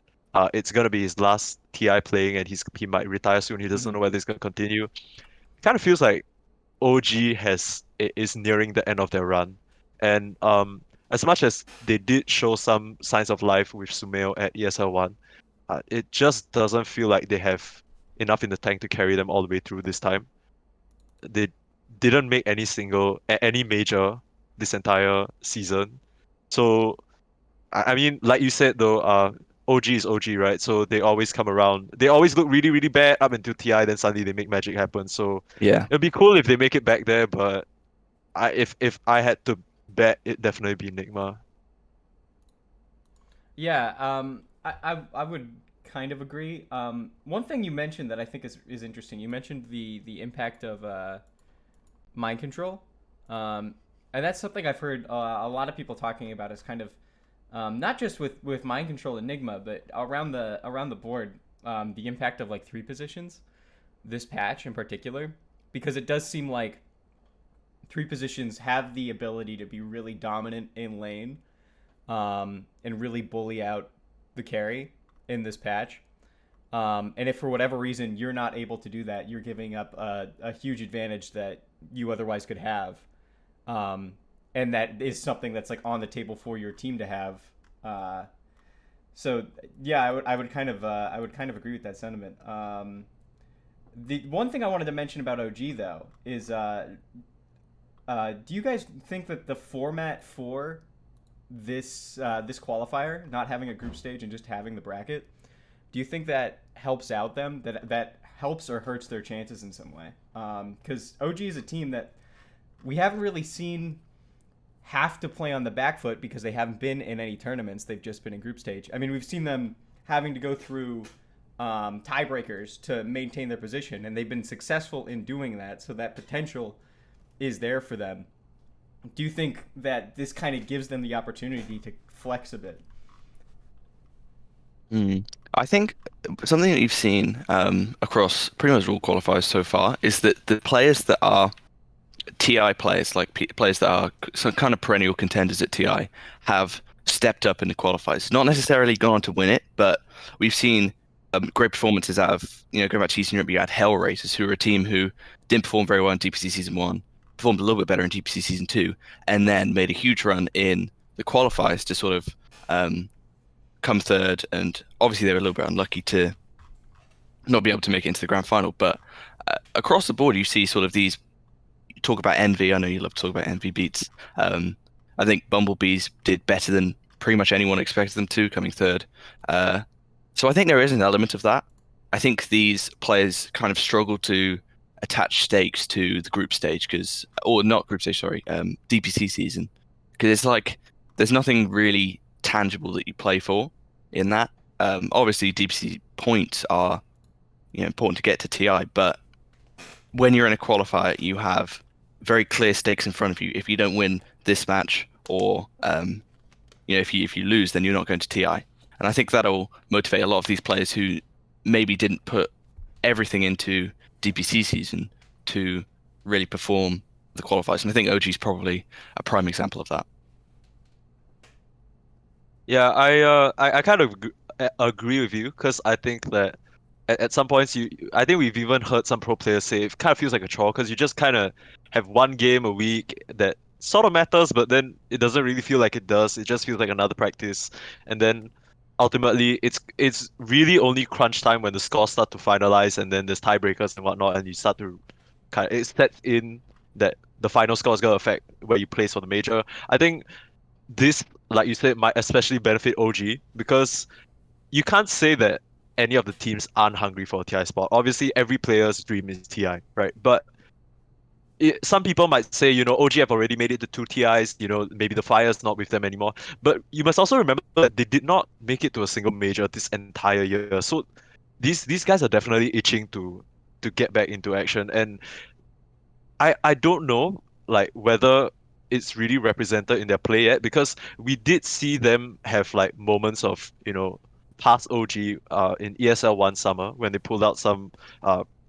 Speaker 4: it's gonna be his last TI playing and he might retire soon. He doesn't know whether he's gonna continue. Kind of feels like OG is nearing the end of their run, and as much as they did show some signs of life with Sumail at ESL 1, it just doesn't feel like they have enough in the tank to carry them all the way through this time. They didn't make any major this entire season. So I mean, like you said though, OG is OG, right? So they always come around. They always look really, really bad up until TI, then suddenly they make magic happen. So
Speaker 3: Yeah.
Speaker 4: it'd be cool if they make it back there, but if I had to bet, it'd definitely be Nigma.
Speaker 1: Yeah, I would kind of agree. One thing you mentioned that I think is interesting. You mentioned the impact of mind control, and that's something I've heard a lot of people talking about. Is kind of not just with mind control Enigma, but around the board, the impact of like 3 positions, this patch in particular, because it does seem like 3 positions have the ability to be really dominant in lane, and really bully out the carry in this patch. And if for whatever reason you're not able to do that, you're giving up a huge advantage that you otherwise could have. And that is something that's like on the table for your team to have. So yeah, I would kind of agree with that sentiment. The one thing I wanted to mention about OG though is, do you guys think that the format for this qualifier, not having a group stage and just having the bracket, do you think that helps out them? That helps or hurts their chances in some way? Because OG is a team that we haven't really seen have to play on the back foot because they haven't been in any tournaments. They've just been in group stage. I mean, we've seen them having to go through tiebreakers to maintain their position, and they've been successful in doing that. So that potential is there for them. Do you think that this kind of gives them the opportunity to flex a bit?
Speaker 3: I think something that you've seen across pretty much all qualifiers so far is that the players that are TI players, like players that are some kind of perennial contenders at TI, have stepped up in the qualifiers. Not necessarily gone on to win it, but we've seen great performances out of, going back to Eastern Europe, you had Hellraisers, who are a team who didn't perform very well in DPC Season 1, performed a little bit better in DPC Season 2, and then made a huge run in the qualifiers to sort of come third. And obviously they were a little bit unlucky to not be able to make it into the grand final. But across the board, you see sort of these, you talk about Envy, I know you love to talk about Envy beats. I think Bumblebees did better than pretty much anyone expected them to, coming third. So I think there is an element of that. I think these players kind of struggle to attach stakes to the group stage or not group stage, sorry, DPC season, because it's like there's nothing really tangible that you play for in that. Obviously, DPC points are important to get to TI, but when you're in a qualifier, you have very clear stakes in front of you. If you don't win this match, or if you lose, then you're not going to TI. And I think that'll motivate a lot of these players who maybe didn't put everything into DPC season to really perform the qualifiers. And I think OG is probably a prime example of that.
Speaker 4: Yeah, I kind of agree with you, because I think that at some points I think we've even heard some pro players say it kind of feels like a chore, because you just kind of have one game a week that sort of matters, but then it doesn't really feel like it does. It just feels like another practice, and then ultimately it's really only crunch time when the scores start to finalize, and then there's tiebreakers and whatnot, and you start to it sets in that the final score is going to affect where you place for the major. I think this, like you said, might especially benefit OG, because you can't say that any of the teams aren't hungry for a TI spot. Obviously, every player's dream is TI, right? But some people might say, OG have already made it to 2 TIs, maybe the fire's not with them anymore. But you must also remember that they did not make it to a single major this entire year. So these guys are definitely itching to get back into action. And I don't know, like, whether it's really represented in their play yet, because we did see them have like moments of, past OG in ESL one summer, when they pulled out some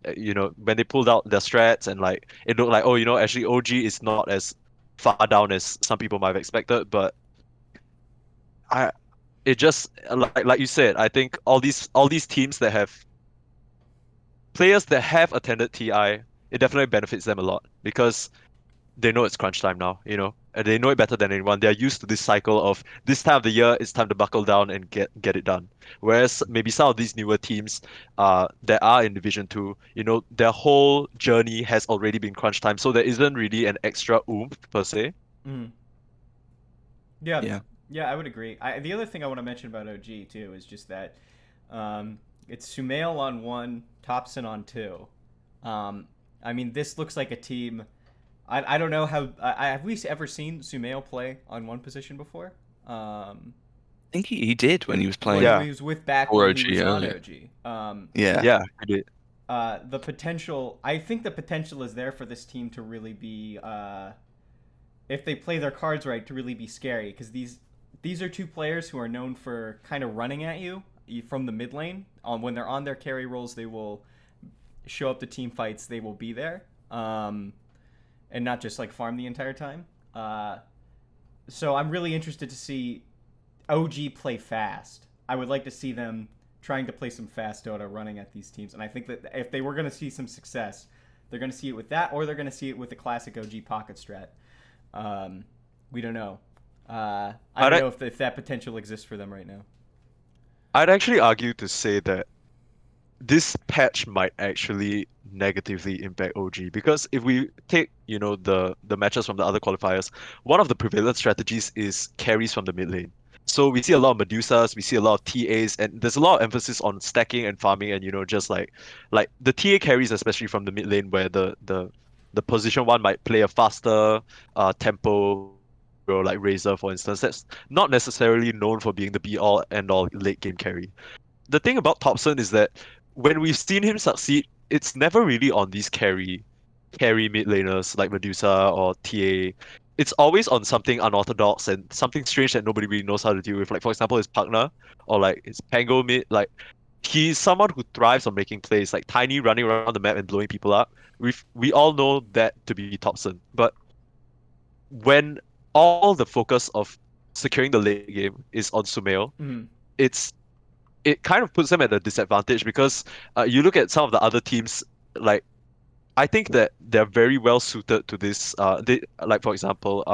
Speaker 4: when they pulled out their strats, and like it looked like, actually OG is not as far down as some people might have expected. But it just, like you said, I think all these teams that have players that have attended TI, it definitely benefits them a lot, because they know it's crunch time now, and they know it better than anyone. They're used to this cycle of this time of the year, it's time to buckle down and get it done. Whereas maybe some of these newer teams that are in Division 2, their whole journey has already been crunch time, so there isn't really an extra oomph per se.
Speaker 1: Mm. Yeah.
Speaker 3: Yeah.
Speaker 1: Yeah, I would agree. The other thing I want to mention about OG too is just that it's Sumail on 1, Thompson on 2. I mean, this looks like a team. I don't know how. Have we ever seen Sumail play on 1 position before?
Speaker 3: I think he did when he was playing.
Speaker 1: When he was with back
Speaker 3: or
Speaker 1: when
Speaker 3: OG,
Speaker 2: Oh,
Speaker 1: he was on
Speaker 3: yeah.
Speaker 1: OG.
Speaker 4: Yeah, I did.
Speaker 1: The potential. I think the potential is there for this team to really be, if they play their cards right, to really be scary. Because these are 2 players who are known for kind of running at you from the mid lane. When they're on their carry roles, they will show up to team fights. They will be there. And not just like farm the entire time. So I'm really interested to see OG play fast. I would like to see them trying to play some fast Dota running at these teams. And I think that if they were going to see some success, they're going to see it with that, or they're going to see it with the classic OG pocket strat. We don't know. I don't know if that potential exists for them right now.
Speaker 4: I'd actually argue to say that this patch might actually negatively impact OG, because if we take the matches from the other qualifiers, one of the prevalent strategies is carries from the mid lane. So we see a lot of Medusas, we see a lot of TAs, and there's a lot of emphasis on stacking and farming, and just like the TA carries, especially from the mid lane, where the position one might play a faster tempo, like Razor, for instance. That's not necessarily known for being the be all end all late game carry. The thing about Thompson is that when we've seen him succeed, it's never really on these carry mid laners like Medusa or TA. It's always on something unorthodox and something strange that nobody really knows how to deal with. Like for example, his partner or like his Pango mid. Like he's someone who thrives on making plays, like Tiny running around the map and blowing people up. We all know that to be Thompson, but when all the focus of securing the late game is on Sumail, it's it kind of puts them at a disadvantage because you look at some of the other teams, like I think that they're very well suited to this. They like for example,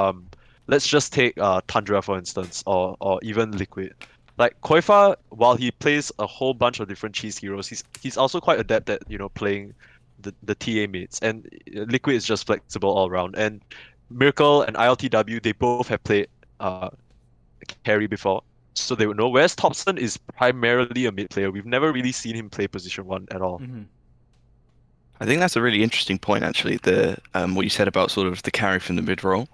Speaker 4: let's just take Tundra for instance, or even Liquid. Like Koifa, while he plays a whole bunch of different cheese heroes, he's also quite adept at playing the TA mates, and Liquid is just flexible all around. And Miracle and ILTW, they both have played carry before, so they would know. Whereas Thompson is primarily a mid player. We've never really seen him play position 1 at all.
Speaker 3: I think that's a really interesting point, actually, the what you said about sort of the carry from the mid role,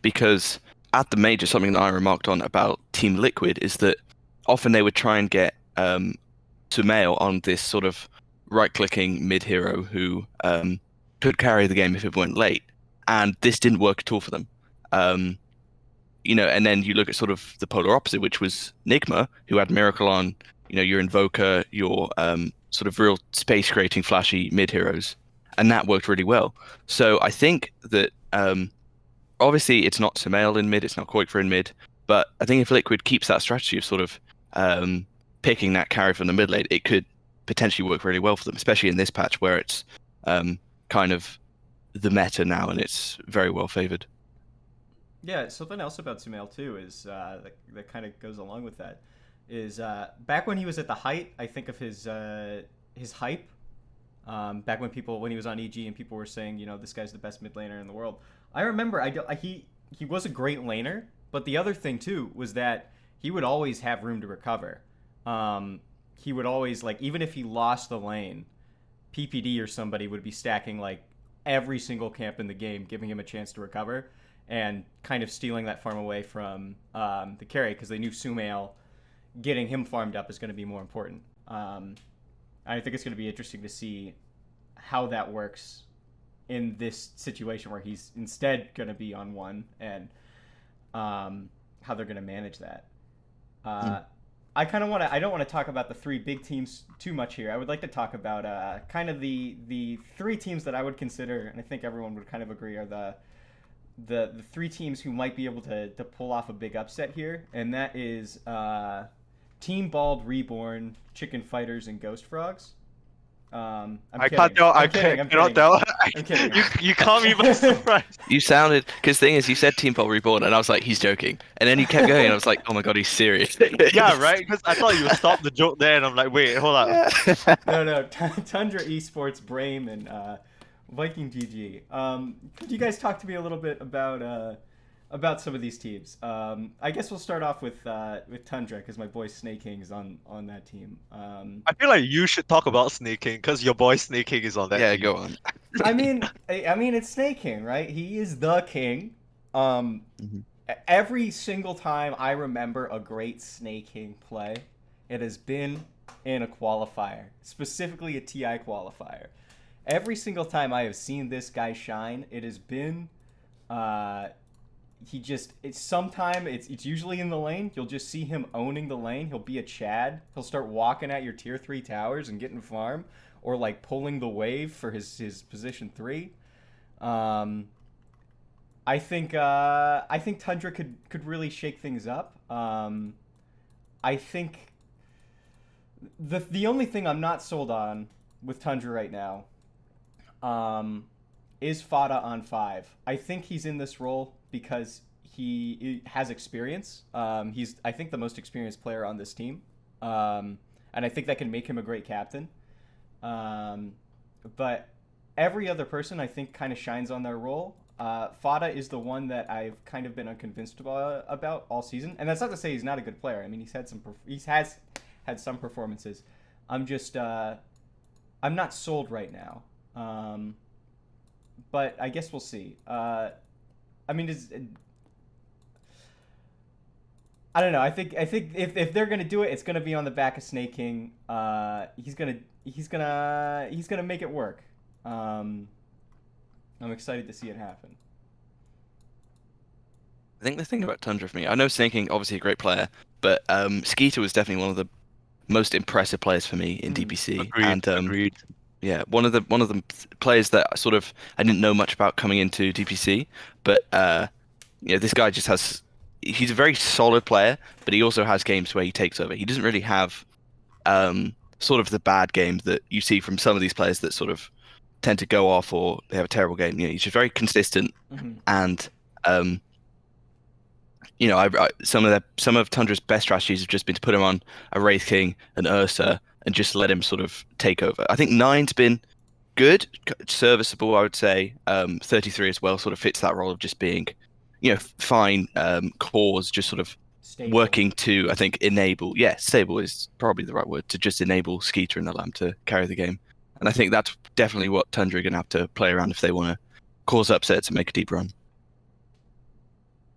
Speaker 3: because at the major, something that I remarked on about Team Liquid is that often they would try and get Sumail on this sort of right-clicking mid hero who could carry the game if it went late, and this didn't work at all for them. And then you look at sort of the polar opposite, which was Nigma, who had Miracle on, your Invoker, your sort of real space-creating flashy mid heroes, and that worked really well. So I think that obviously it's not Sumail in mid, it's not Koikfa in mid, but I think if Liquid keeps that strategy of sort of picking that carry from the mid lane, it could potentially work really well for them, especially in this patch where it's kind of the meta now and it's very well favored.
Speaker 1: Yeah, something else about Sumail too is that kind of goes along with that is back when he was at the height, I think of his hype. Back when he was on EG and people were saying, this guy's the best mid laner in the world. I remember he was a great laner, but the other thing too was that he would always have room to recover. He would always, like, even if he lost the lane, PPD or somebody would be stacking like every single camp in the game, giving him a chance to recover and kind of stealing that farm away from the carry because they knew Sumail getting him farmed up is going to be more important. I think it's going to be interesting to see how that works in this situation where he's instead going to be on 1 and how they're going to manage that. I don't want to talk about the 3 big teams too much here. I would like to talk about kind of the 3 teams that I would consider, and I think everyone would kind of agree, are the 3 teams who might be able to pull off a big upset here, and that is Team Bald, Reborn, Chicken Fighters, and Ghost Frogs. I
Speaker 4: can't tell. I cannot tell.
Speaker 1: I'm kidding.
Speaker 4: You caught me by surprise.
Speaker 3: You sounded, because the thing is, you said Team Bald Reborn, and I was like, he's joking, and then you kept going, and I was like, oh my god, he's serious.
Speaker 4: Yeah, right. Because I thought you would stop the joke there, and I'm like, wait, hold up.
Speaker 1: No. Tundra Esports, Brame, and Viking GG. Could you guys talk to me a little bit about some of these teams? I guess we'll start off with Tundra because my boy Snake King is on that team.
Speaker 4: I feel like you should talk about Snake King because your boy Snake King is on that.
Speaker 3: Yeah,
Speaker 4: team.
Speaker 3: go on.
Speaker 1: I mean, it's Snake King, right? He is the king. Every single time I remember a great Snake King play, it has been in a qualifier, specifically a TI qualifier. Every single time I have seen this guy shine, it has been it's usually in the lane. You'll just see him owning the lane. He'll be a Chad. He'll start walking at your tier 3 towers and getting farm, or like pulling the wave for his position 3. I think Tundra could really shake things up. I think the only thing I'm not sold on with Tundra right now is Fada on 5. I think he's in this role because he has experience. He's, I think, the most experienced player on this team. And I think that can make him a great captain. But every other person, I think, kind of shines on their role. Fada is the one that I've kind of been unconvinced about all season, and that's not to say he's not a good player. I mean, he has had some performances. I'm just I'm not sold right now. But I guess we'll see. I mean, I don't know. I think if they're gonna do it, it's gonna be on the back of Snake King. He's gonna make it work. I'm excited to see it happen.
Speaker 3: I think the thing about Tundra for me, I know Snake King obviously a great player, but Skeeter was definitely one of the most impressive players for me in DPC.
Speaker 4: Agreed.
Speaker 3: And
Speaker 4: Agreed.
Speaker 3: yeah, one of the players that sort of I didn't know much about coming into DPC, but this guy just has. He's a very solid player, but he also has games where he takes over. He doesn't really have sort of the bad games that you see from some of these players that sort of tend to go off or they have a terrible game. He's just very consistent, and some of Tundra's best strategies have just been to put him on a Wraith King, an Ursa, and just let him sort of take over. I think 9's been good, serviceable, I would say. 33 as well sort of fits that role of just being, fine cores, just sort of
Speaker 1: Stable.
Speaker 3: working to, I think, enable. Yeah, stable is probably the right word, to just enable Skeeter and the Lamb to carry the game. And I think that's definitely what Tundra are going to have to play around if they want to cause upsets and make a deep run.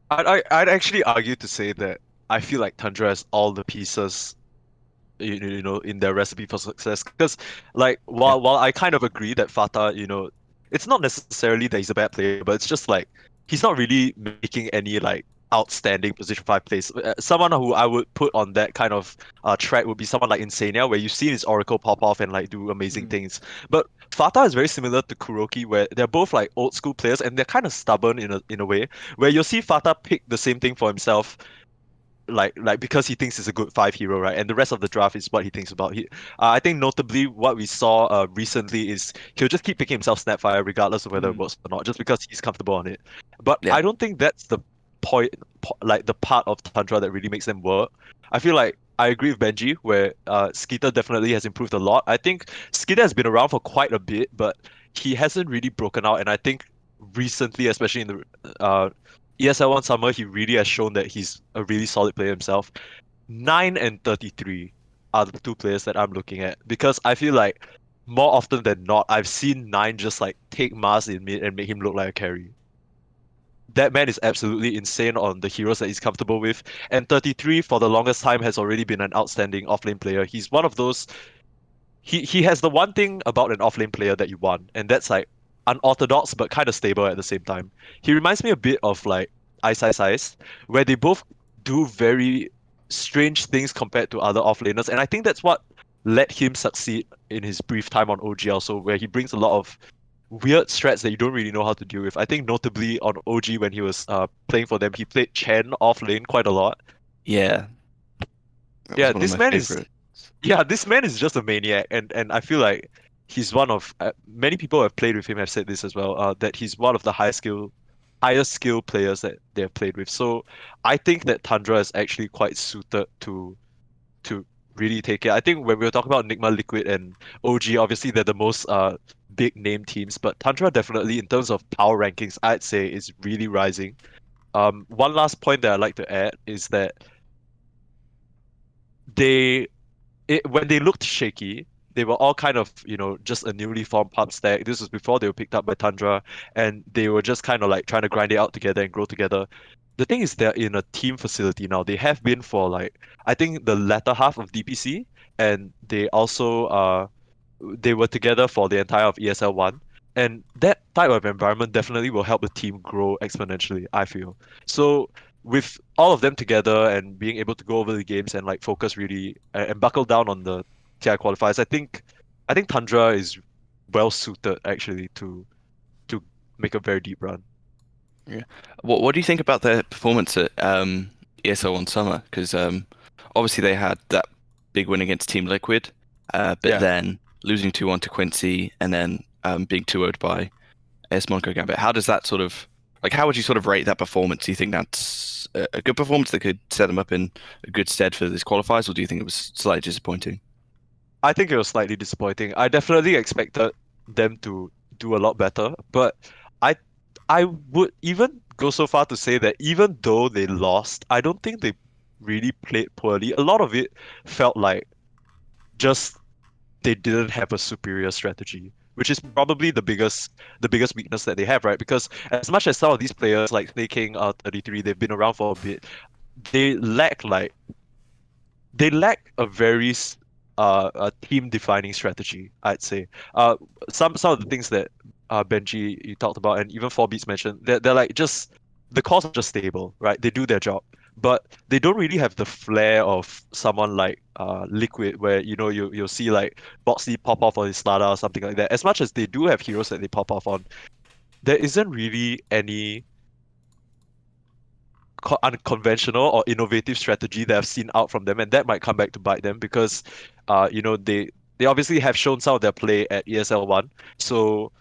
Speaker 4: I'd actually argue to say that I feel like Tundra has all the pieces, in their recipe for success. Because, like, while I kind of agree that Fata, it's not necessarily that he's a bad player, but it's just like he's not really making any like outstanding position 5 plays. Someone who I would put on that kind of track would be someone like Insania, where you've seen his Oracle pop off and like do amazing things. But Fata is very similar to Kuroki, where they're both like old school players and they're kind of stubborn in a way, where you'll see Fata pick the same thing for himself. Like because he thinks he's a good 5 hero, right? And the rest of the draft is what he thinks about. I think notably what we saw recently is he'll just keep picking himself Snapfire regardless of whether it works or not, just because he's comfortable on it. But
Speaker 3: Yeah.
Speaker 4: I don't think that's the point, like the part of Tundra that really makes them work. I feel like I agree with Benji, where Skeeter definitely has improved a lot. I think Skeeter has been around for quite a bit, but he hasn't really broken out. And I think recently, especially in the ESL1 summer, he really has shown that he's a really solid player himself. 9 and 33 are the 2 players that I'm looking at, because I feel like more often than not, I've seen 9 just like take Mars in mid and make him look like a carry. That man is absolutely insane on the heroes that he's comfortable with. And 33 for the longest time has already been an outstanding offlane player. He's one of those. He has the one thing about an offlane player that you want, and that's like unorthodox but kind of stable at the same time. He reminds me a bit of like Ice, where they both do very strange things compared to other offlaners, and I think that's what let him succeed in his brief time on OG also, where he brings a lot of weird strats that you don't really know how to deal with. I think notably on OG when he was playing for them, he played Chen off lane quite a lot.
Speaker 3: Yeah. That
Speaker 4: Yeah,
Speaker 3: was one of
Speaker 4: this
Speaker 3: my
Speaker 4: man is
Speaker 3: favorite.
Speaker 4: yeah, this man is just a maniac, and I feel like he's one of many people who have played with him have said this as well, that he's one of the highest skill players that they have played with. So I think that Tundra is actually quite suited to really take it. I think when we were talking about Enigma, Liquid, and OG, obviously they're the most big name teams, but Tundra definitely in terms of power rankings, I'd say is really rising. One last point that I'd like to add is that when they looked shaky, they were all kind of, just a newly formed pub stack. This was before they were picked up by Tundra, and they were just kind of like trying to grind it out together and grow together. The thing is, they're in a team facility now. They have been for like, I think the latter half of DPC, and they also they were together for the entire of ESL1. And that type of environment definitely will help the team grow exponentially, I feel. So with all of them together and being able to go over the games and like focus really and buckle down on the TI qualifiers, I think Tundra is well suited actually to make a very deep run.
Speaker 3: Yeah. What do you think about their performance at ESL1 Summer? Because obviously they had that big win against Team Liquid, but
Speaker 4: Yeah.
Speaker 3: then losing 2-1 to Quincy and then being 2-0'd by AS Monaco Gambit. How does that sort of, like, how would you sort of rate that performance? Do you think that's a good performance that could set them up in a good stead for this qualifiers, or do you think it was slightly disappointing?
Speaker 4: I think it was slightly disappointing. I definitely expected them to do a lot better, but I I would even go so far to say that even though they lost, I don't think they really played poorly. A lot of it felt like just they didn't have a superior strategy, which is probably the biggest weakness that they have, right? Because as much as some of these players like Snake King 33, they've been around for a bit, they lack like they lack a very a team defining strategy, I'd say. Some of the things that Benji you talked about and even 4 Beats mentioned, they're like just the cores are just stable, right? They do their job, but they don't really have the flair of someone like Liquid, where you'll see like Boxy pop off on his Slada or something like that. As much as they do have heroes that they pop off on, there isn't really any unconventional or innovative strategy that I've seen out from them, and that might come back to bite them because, they obviously have shown some of their play at ESL one. So,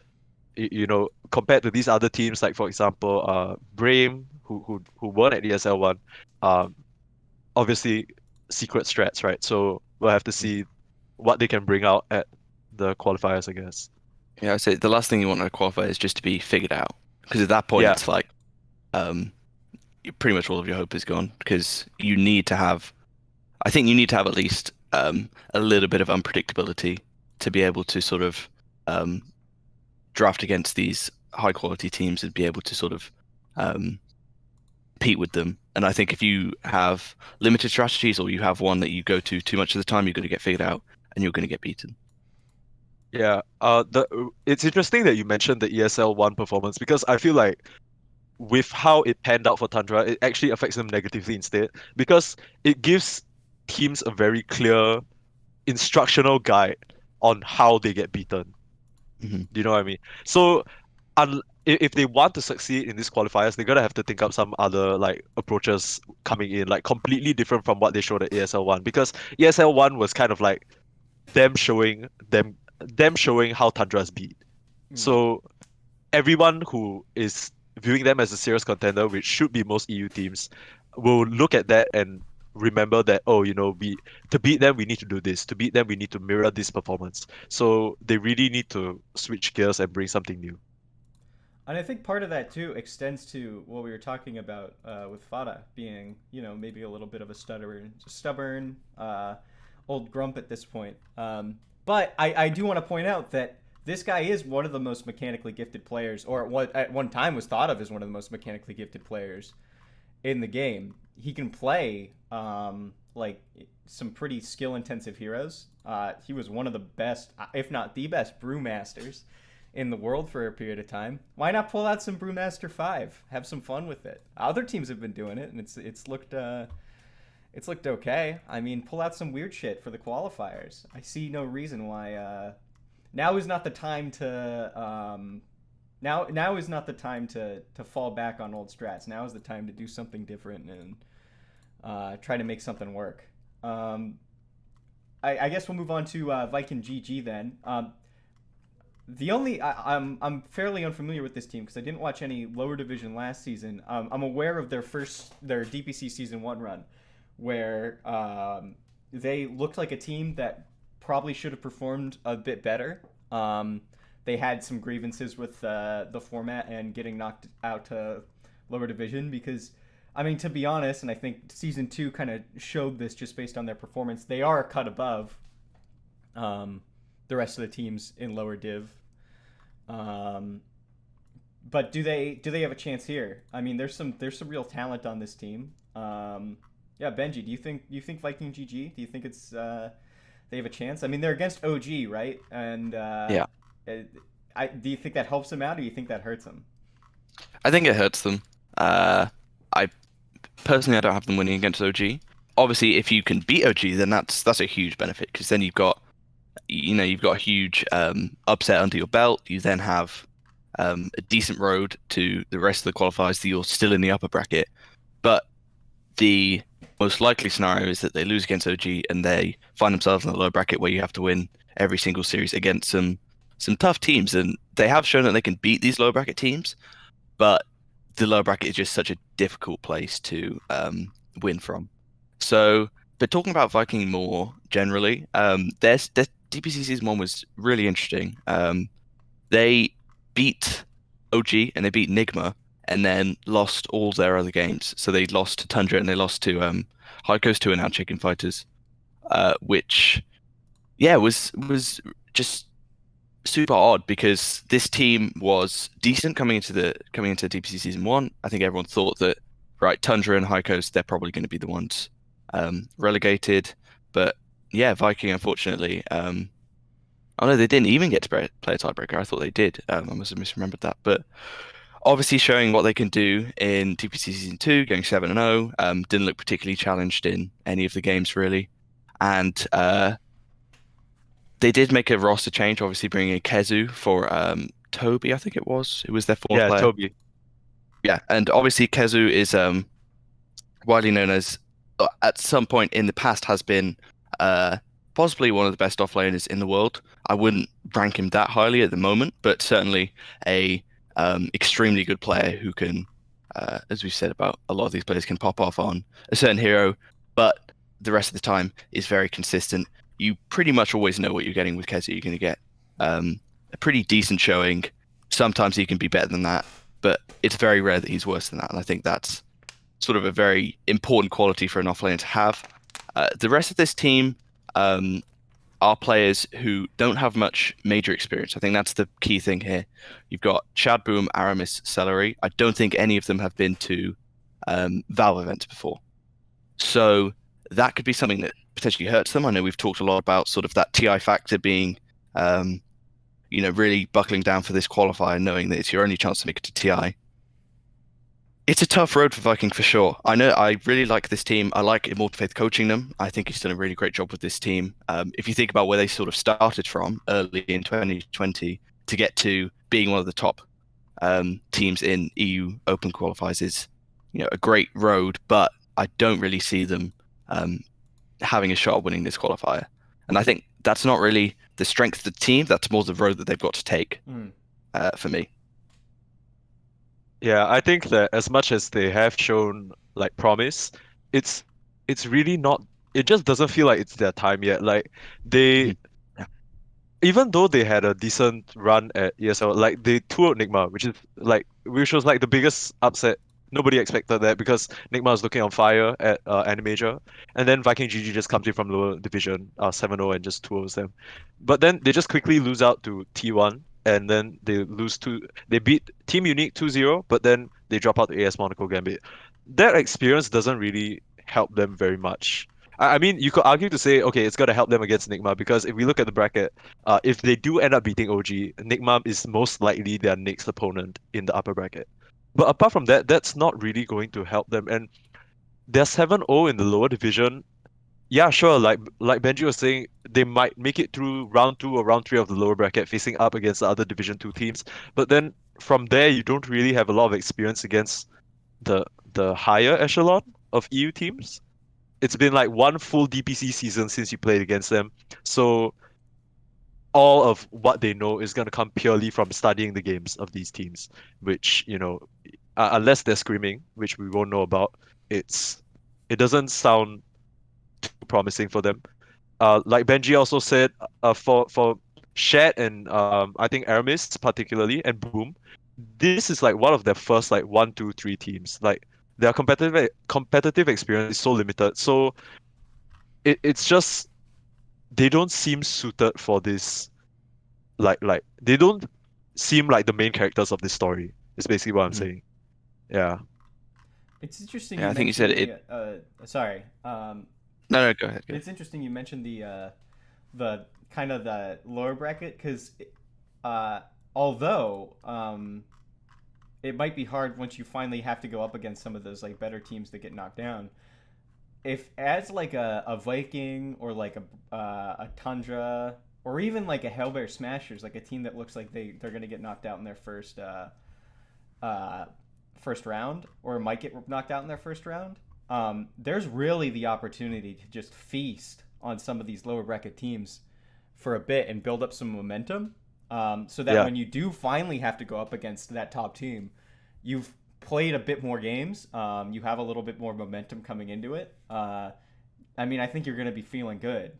Speaker 4: compared to these other teams, like for example, Brame, who won at ESL one, um, obviously secret strats, right? So we'll have to see what they can bring out at the qualifiers, I guess.
Speaker 3: Yeah, I say the last thing you want to qualify is just to be figured out, because at that point
Speaker 4: Yeah,
Speaker 3: it's like, um, pretty much all of your hope is gone because you need to have. I think you need to have at least a little bit of unpredictability to be able to sort of um, draft against these high quality teams and be able to sort of compete with them. And I think if you have limited strategies or you have one that you go to too much of the time, you're going to get figured out and you're going to get beaten.
Speaker 4: yeah. It's interesting that you mentioned the ESL one performance because I feel like with how it panned out for Tundra, it actually affects them negatively instead because it gives teams a very clear instructional guide on how they get beaten.
Speaker 3: Hmm.
Speaker 4: Do you know what I mean? So, if they want to succeed in these qualifiers, they're gonna have to think up some other like approaches coming in, like completely different from what they showed at ESL one. Because ESL one was kind of like them showing how Tundra's beat.
Speaker 1: Mm.
Speaker 4: So everyone who is viewing them as a serious contender, which should be most EU teams, will look at that and remember that, oh, we to beat them we need to do this. To beat them we need to mirror this performance. So they really need to switch gears and bring something new.
Speaker 1: And I think part of that too extends to what we were talking about with Fada being, maybe a little bit of a stubborn old grump at this point. But I do want to point out that this guy is one of the most mechanically gifted players, or what at one time was thought of as one of the most mechanically gifted players in the game. He can play like some pretty skill intensive heroes. He was one of the best, if not the best, brewmasters in the world for a period of time. Why not pull out some Brewmaster 5? Have some fun with it. Other teams have been doing it, and it's looked okay. I mean, pull out some weird shit for the qualifiers. I see no reason why. Now is not the time to. Now is not the time to fall back on old strats. Now is the time to do something different and try to make something work. I guess we'll move on to Viking GG then. I'm fairly unfamiliar with this team because I didn't watch any lower division last season. I'm aware of their DPC season 1 run, where they looked like a team that probably should have performed a bit better. They had some grievances with the format and getting knocked out to lower division because, I mean, to be honest, and I think season 2 kind of showed this just based on their performance, they are a cut above the rest of the teams in lower div. But do they have a chance here? I mean, there's some real talent on this team. Yeah, Benji, do you think Viking GG? Do you think it's they have a chance? I mean, they're against OG, right? And
Speaker 3: Yeah,
Speaker 1: do you think that helps them out, or do you think that hurts them?
Speaker 3: I think it hurts them. I personally, I don't have them winning against OG. Obviously, if you can beat OG, then that's a huge benefit because then you've got a huge upset under your belt. You then have a decent road to the rest of the qualifiers that you're still in the upper bracket. But the most likely scenario is that they lose against OG and they find themselves in the lower bracket where you have to win every single series against some tough teams. And they have shown that they can beat these lower bracket teams, but the lower bracket is just such a difficult place to win from. So, but talking about Viking more generally, their DPC season 1 was really interesting. They beat OG and they beat Nigma and then lost all their other games. So they lost to Tundra and they lost to Heiko's 2 and out Chicken Fighters, which yeah was just super odd because this team was decent coming into DPC season 1. I think everyone thought that right Tundra and Heiko's they're probably going to be the ones relegated, but yeah, Viking unfortunately. Oh no, they didn't even get to play a tiebreaker. I thought they did. I must have misremembered that. But obviously showing what they can do in TPC Season 2, going 7-0. Didn't look particularly challenged in any of the games, really. And they did make a roster change, obviously bringing in Kezu for Toby, I think it was. It was their fourth
Speaker 4: Yeah,
Speaker 3: player.
Speaker 4: Toby.
Speaker 3: Yeah, and obviously Kezu is widely known as, at some point in the past, has been possibly one of the best offlaners in the world. I wouldn't rank him that highly at the moment, but certainly a extremely good player who can, as we've said about a lot of these players, can pop off on a certain hero, but the rest of the time is very consistent. You pretty much always know what you're getting with Kezu. You're going to get a pretty decent showing. Sometimes he can be better than that, but it's very rare that he's worse than that. And I think that's sort of a very important quality for an offlaner to have. The rest of this team are players who don't have much major experience. I think that's the key thing here. You've got Chad Boom, Aramis, Celery. I don't think any of them have been to Valve events before. So that could be something that potentially hurts them. I know we've talked a lot about sort of that TI factor being, really buckling down for this qualifier, knowing that it's your only chance to make it to TI. It's a tough road for Viking for sure. I know I really like this team. I like Immortal Faith coaching them. I think he's done a really great job with this team. If you think about where they sort of started from early in 2020 to get to being one of the top teams in EU Open qualifiers is, a great road. But I don't really see them having a shot at winning this qualifier. And I think that's not really the strength of the team. That's more the road that they've got to take for me.
Speaker 4: Yeah, I think that as much as they have shown like promise, it's really not. It just doesn't feel like it's their time yet. Like they,
Speaker 3: Yeah.
Speaker 4: even though they had a decent run at ESL, like they toured Nigma, which was like the biggest upset. Nobody expected that because Nigma was looking on fire at Animajor, and then Viking GG just comes in from lower division, 7-0 and just tours them. But then they just quickly lose out to T1, and then they beat Team Unique 2-0, but then they drop out to AS Monaco Gambit. That experience doesn't really help them very much. I mean, you could argue to say, okay, it's going to help them against Nigma because if we look at the bracket, if they do end up beating OG, Nigma is most likely their next opponent in the upper bracket. But apart from that, that's not really going to help them. And they're 7-0 in the lower division. Yeah, sure. Like Benji was saying, they might make it through round 2 or round 3 of the lower bracket, facing up against the other Division 2 teams. But then from there, you don't really have a lot of experience against the higher echelon of EU teams. It's been like one full DPC season since you played against them. So all of what they know is going to come purely from studying the games of these teams, which, unless they're screaming, which we won't know about, it doesn't sound too promising for them. Like Benji also said, for Shed and I think Aramis particularly and Boom, this is like one of their first like 1, 2, 3 teams. Like their competitive experience is so limited. So it's just they don't seem suited for this. Like they don't seem like the main characters of this story. Is basically what I'm saying. Yeah.
Speaker 1: It's interesting.
Speaker 3: Yeah,
Speaker 1: You
Speaker 3: I think you said
Speaker 1: mentioned
Speaker 3: it.
Speaker 1: Sorry.
Speaker 3: No, go ahead.
Speaker 1: It's interesting you mentioned the kind of the lower bracket because although it might be hard once you finally have to go up against some of those like better teams that get knocked down. If as like a Viking or like a Tundra or even like a Hellbear Smashers, like a team that looks like they're gonna get knocked out in their first round or might get knocked out in their first round. There's really the opportunity to just feast on some of these lower bracket teams for a bit and build up some momentum, so that when you do finally have to go up against that top team, you've played a bit more games. You have a little bit more momentum coming into it. I mean, I think you're going to be feeling good.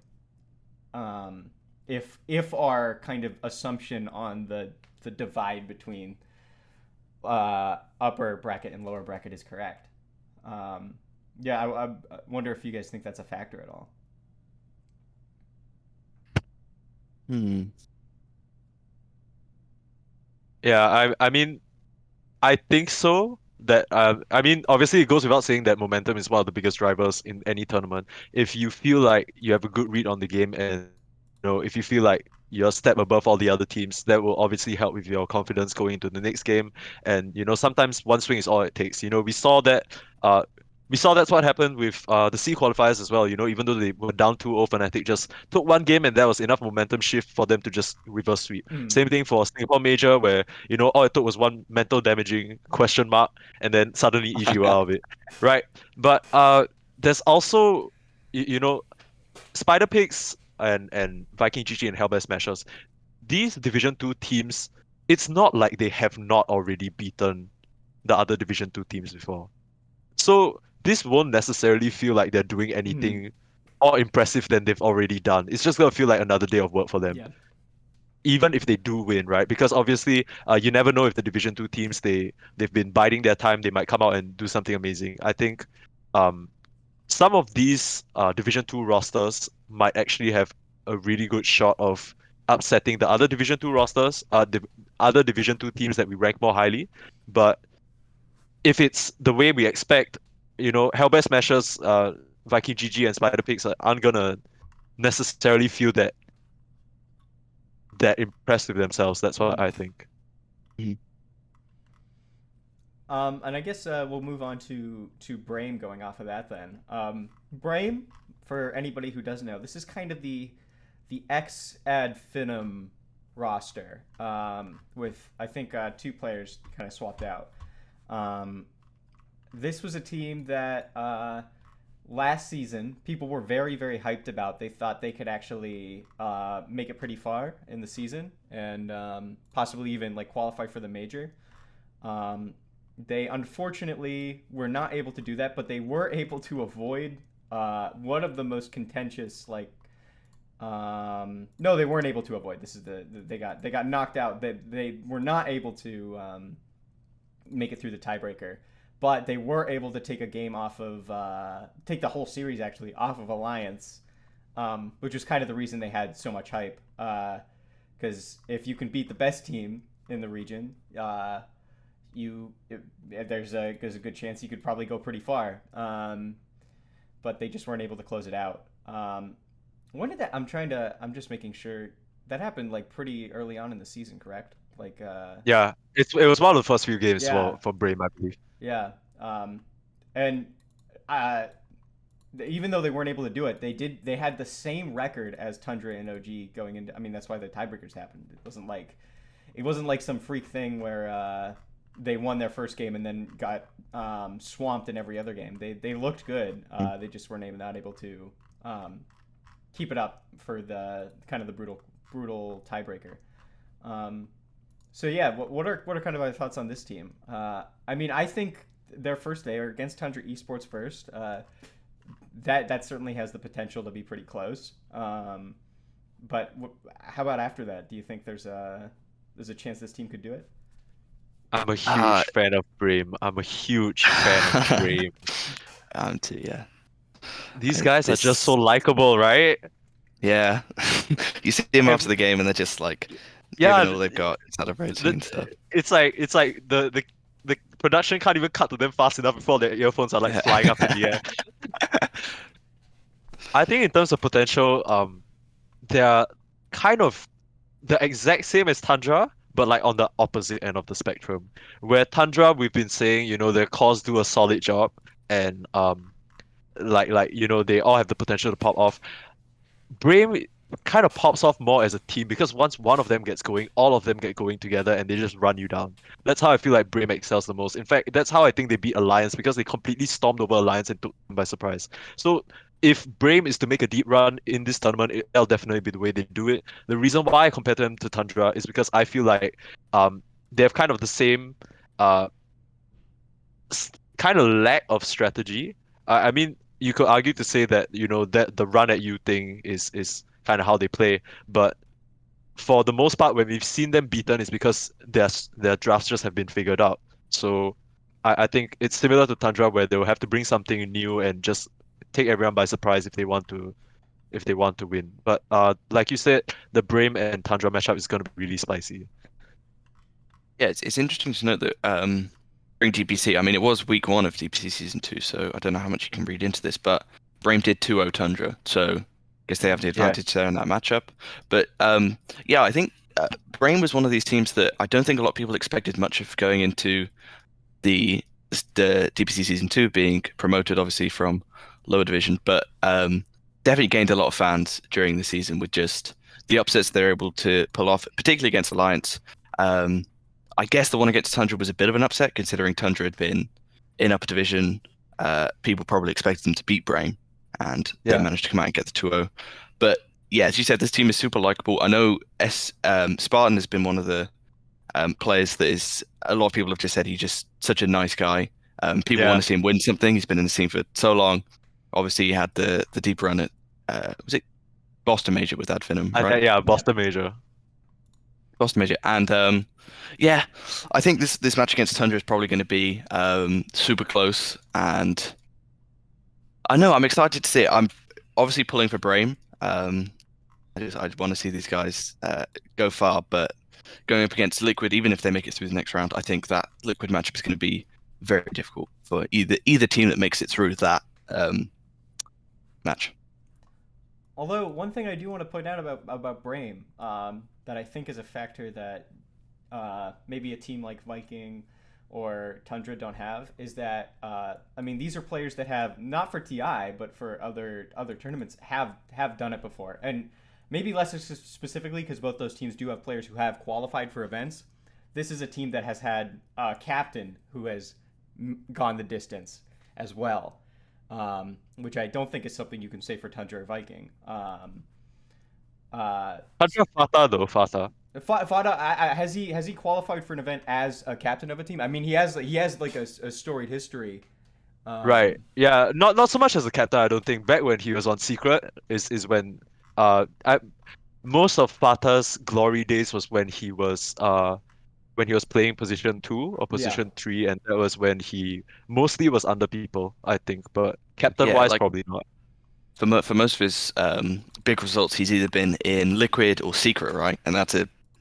Speaker 1: If our kind of assumption on the divide between upper bracket and lower bracket is correct. Yeah, I wonder if you guys think that's a factor at all.
Speaker 3: Hmm.
Speaker 4: Yeah, I mean, I think so. That I mean, obviously, it goes without saying that momentum is one of the biggest drivers in any tournament. If you feel like you have a good read on the game, and if you feel like you're a step above all the other teams, that will obviously help with your confidence going into the next game. And sometimes one swing is all it takes. Uh, we saw that's what happened with the C qualifiers as well. Even though they were down 2-0, Fnatic just took one game, and that was enough momentum shift for them to just reverse sweep.
Speaker 1: Mm.
Speaker 4: Same thing for Singapore Major, where all it took was one mental damaging question mark, and then suddenly EG were out of it, right? But there's also Spider Pigs and Viking GG and Hellbear Smashers. These Division 2 teams, it's not like they have not already beaten the other Division 2 teams before. So this won't necessarily feel like they're doing
Speaker 1: Mm.
Speaker 4: anything more impressive than they've already done. It's just gonna feel like another day of work for them,
Speaker 1: Yeah.
Speaker 4: even if they do win, right? Because obviously, you never know if the Division 2 teams they've been biding their time, they might come out and do something amazing. I think um some of these Division 2 rosters might actually have a really good shot of upsetting the other Division 2 rosters, other Division 2 teams that we rank more highly. But if it's the way we expect, Hellbear Smashers, Viking GG, and Spider Pigs aren't gonna necessarily feel that impressed with themselves. That's what
Speaker 1: Mm.
Speaker 4: I think.
Speaker 3: Mhm.
Speaker 1: And I guess we'll move on to Brame going off of that then. Brame, for anybody who doesn't know, this is kind of the ex ad finum roster, with I think two players kind of swapped out. Um, this was a team that last season people were very very hyped about. They thought they could actually make it pretty far in the season and possibly even like qualify for the major. Um, they unfortunately were not able to do that, but they were able to avoid one of the most contentious no, they weren't able to avoid. This is they got knocked out. They were not able to make it through the tiebreaker, but they were able to take a game off of take the whole series actually off of Alliance, which was kind of the reason they had so much hype. Because if you can beat the best team in the region, you there's a good chance you could probably go pretty far. But they just weren't able to close it out. When did that? I'm just making sure that happened like pretty early on in the season, correct? Like
Speaker 4: Yeah, it was one of the first few games
Speaker 1: yeah,
Speaker 4: for Brave, I believe.
Speaker 1: yeah. And uh, even though they weren't able to do it, they had the same record as Tundra and OG going into. I mean, that's why the tiebreakers happened. It wasn't like some freak thing where they won their first game and then got swamped in every other game. They looked good. They just were not able to keep it up for the kind of the brutal tiebreaker. Um, so yeah, what are kind of my thoughts on this team? I mean, I think they are against Tundra Esports first. That certainly has the potential to be pretty close. But how about after that? Do you think there's a chance this team could do it?
Speaker 4: I'm a
Speaker 3: Uh,
Speaker 4: huge fan of Brave. I'm a huge fan of Brave.
Speaker 3: Too, yeah.
Speaker 4: These guys are just so
Speaker 3: This,
Speaker 4: likable, right?
Speaker 3: yeah. You see them after
Speaker 4: Every,
Speaker 3: the game and they're just like
Speaker 4: yeah,
Speaker 3: giving all they've got, celebrating and stuff.
Speaker 4: it's like the production can't even cut to them fast enough before their earphones are like
Speaker 3: Yeah.
Speaker 4: flying up in the air. I think in terms of potential, they're kind of the exact same as Tundra, but like on the opposite end of the spectrum. Where Tundra, we've been saying, their cores do a solid job, and they all have the potential to pop off. Brave kind of pops off more as a team because once one of them gets going, all of them get going together and they just run you down. That's how I feel like Brave excels the most. In fact, that's how I think they beat Alliance because they completely stormed over Alliance and took them by surprise. So if Brave is to make a deep run in this tournament, it'll definitely be the way they do it. The reason why I compare them to Tundra is because I feel like they have kind of the same uh kind of lack of strategy. I mean, you could argue to say that that the run at you thing is kind of how they play, but for the most part, when we've seen them beaten, it's because their drafts just have been figured out. So I think it's similar to Tundra where they'll have to bring something new and just take everyone by surprise if they want to win. But like you said, the Brame and Tundra matchup is going to be really spicy.
Speaker 3: Yeah, it's interesting to note that during DPC, I mean, it was week 1 of DPC season 2, so I don't know how much you can read into this, but Brame did 2-0 Tundra, so I guess they have the advantage there in that matchup. But yeah, I think Brame was one of these teams that I don't think a lot of people expected much of going into the DPC season 2 being promoted, obviously from lower division, but definitely gained a lot of fans during the season with just the upsets they're able to pull off, particularly against Alliance. I guess the one against Tundra was a bit of an upset, considering Tundra had been in upper division. People probably expected them to beat Brame, and they managed to come out and get the 2-0. But yeah, as you said, this team is super likable. I know Spartan has been one of the players that is, a lot of people have just said he's just such a nice guy. People want to see him win something. He's been in the scene for so long. Obviously, he had the deep run at was it Boston Major with Adfinum, right?
Speaker 4: Yeah, Boston Major.
Speaker 3: Boston Major, and yeah, I think this match against Tundra is probably going to be super close, and I know I'm excited to see it. I'm obviously pulling for Brame. I want to see these guys go far, but going up against Liquid, even if they make it through the next round, I think that Liquid matchup is going to be very difficult for either team that makes it through that match.
Speaker 1: Although one thing I do want to point out about Brame that I think is a factor that maybe a team like Viking or Tundra don't have is that I mean, these are players that have, not for TI but for other tournaments, have done it before, and maybe less specifically because both those teams do have players who have qualified for events. This is a team that has had a captain who has gone the distance as well, which I don't think is something you can say for Tundra or Viking.
Speaker 4: Tundra Fata though, Fata.
Speaker 1: Fada, has he qualified for an event as a captain of a team? I mean, he has like a storied history.
Speaker 4: Right. Yeah. Not so much as a captain. I don't think. Back when he was on Secret is when most of Fata's glory days was when he was playing position 2 or position 3, and that was when he mostly was under people, I think. But captain wise, probably not.
Speaker 3: For most of his big results, he's either been in Liquid or Secret, right? And that's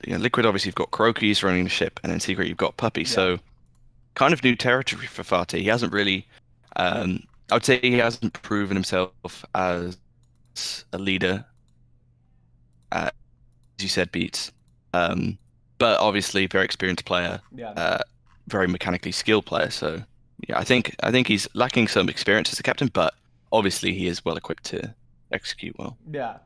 Speaker 3: Liquid, obviously, you've got Kuroki's running the ship, and in Secret, you've got Puppy. Yeah. So, kind of new territory for Fatih. He hasn't really, I would say, he hasn't proven himself as a leader, as you said, Beats. But obviously, very experienced player, very mechanically skilled player. So, yeah, I think he's lacking some experience as a captain, but obviously, he is well equipped to execute well.
Speaker 1: Yeah.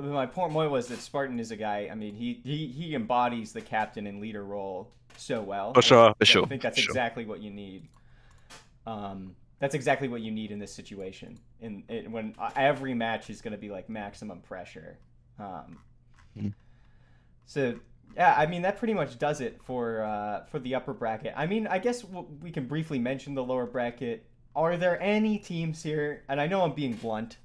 Speaker 1: My point was that Spartan is a guy. I mean, he embodies the captain and leader role so well.
Speaker 4: For sure.
Speaker 1: I think that's exactly what you need. That's exactly what you need in this situation. When every match is going to be like maximum pressure. So yeah, I mean that pretty much does it for the upper bracket. I mean, I guess we can briefly mention the lower bracket. Are there any teams here? And I know I'm being blunt.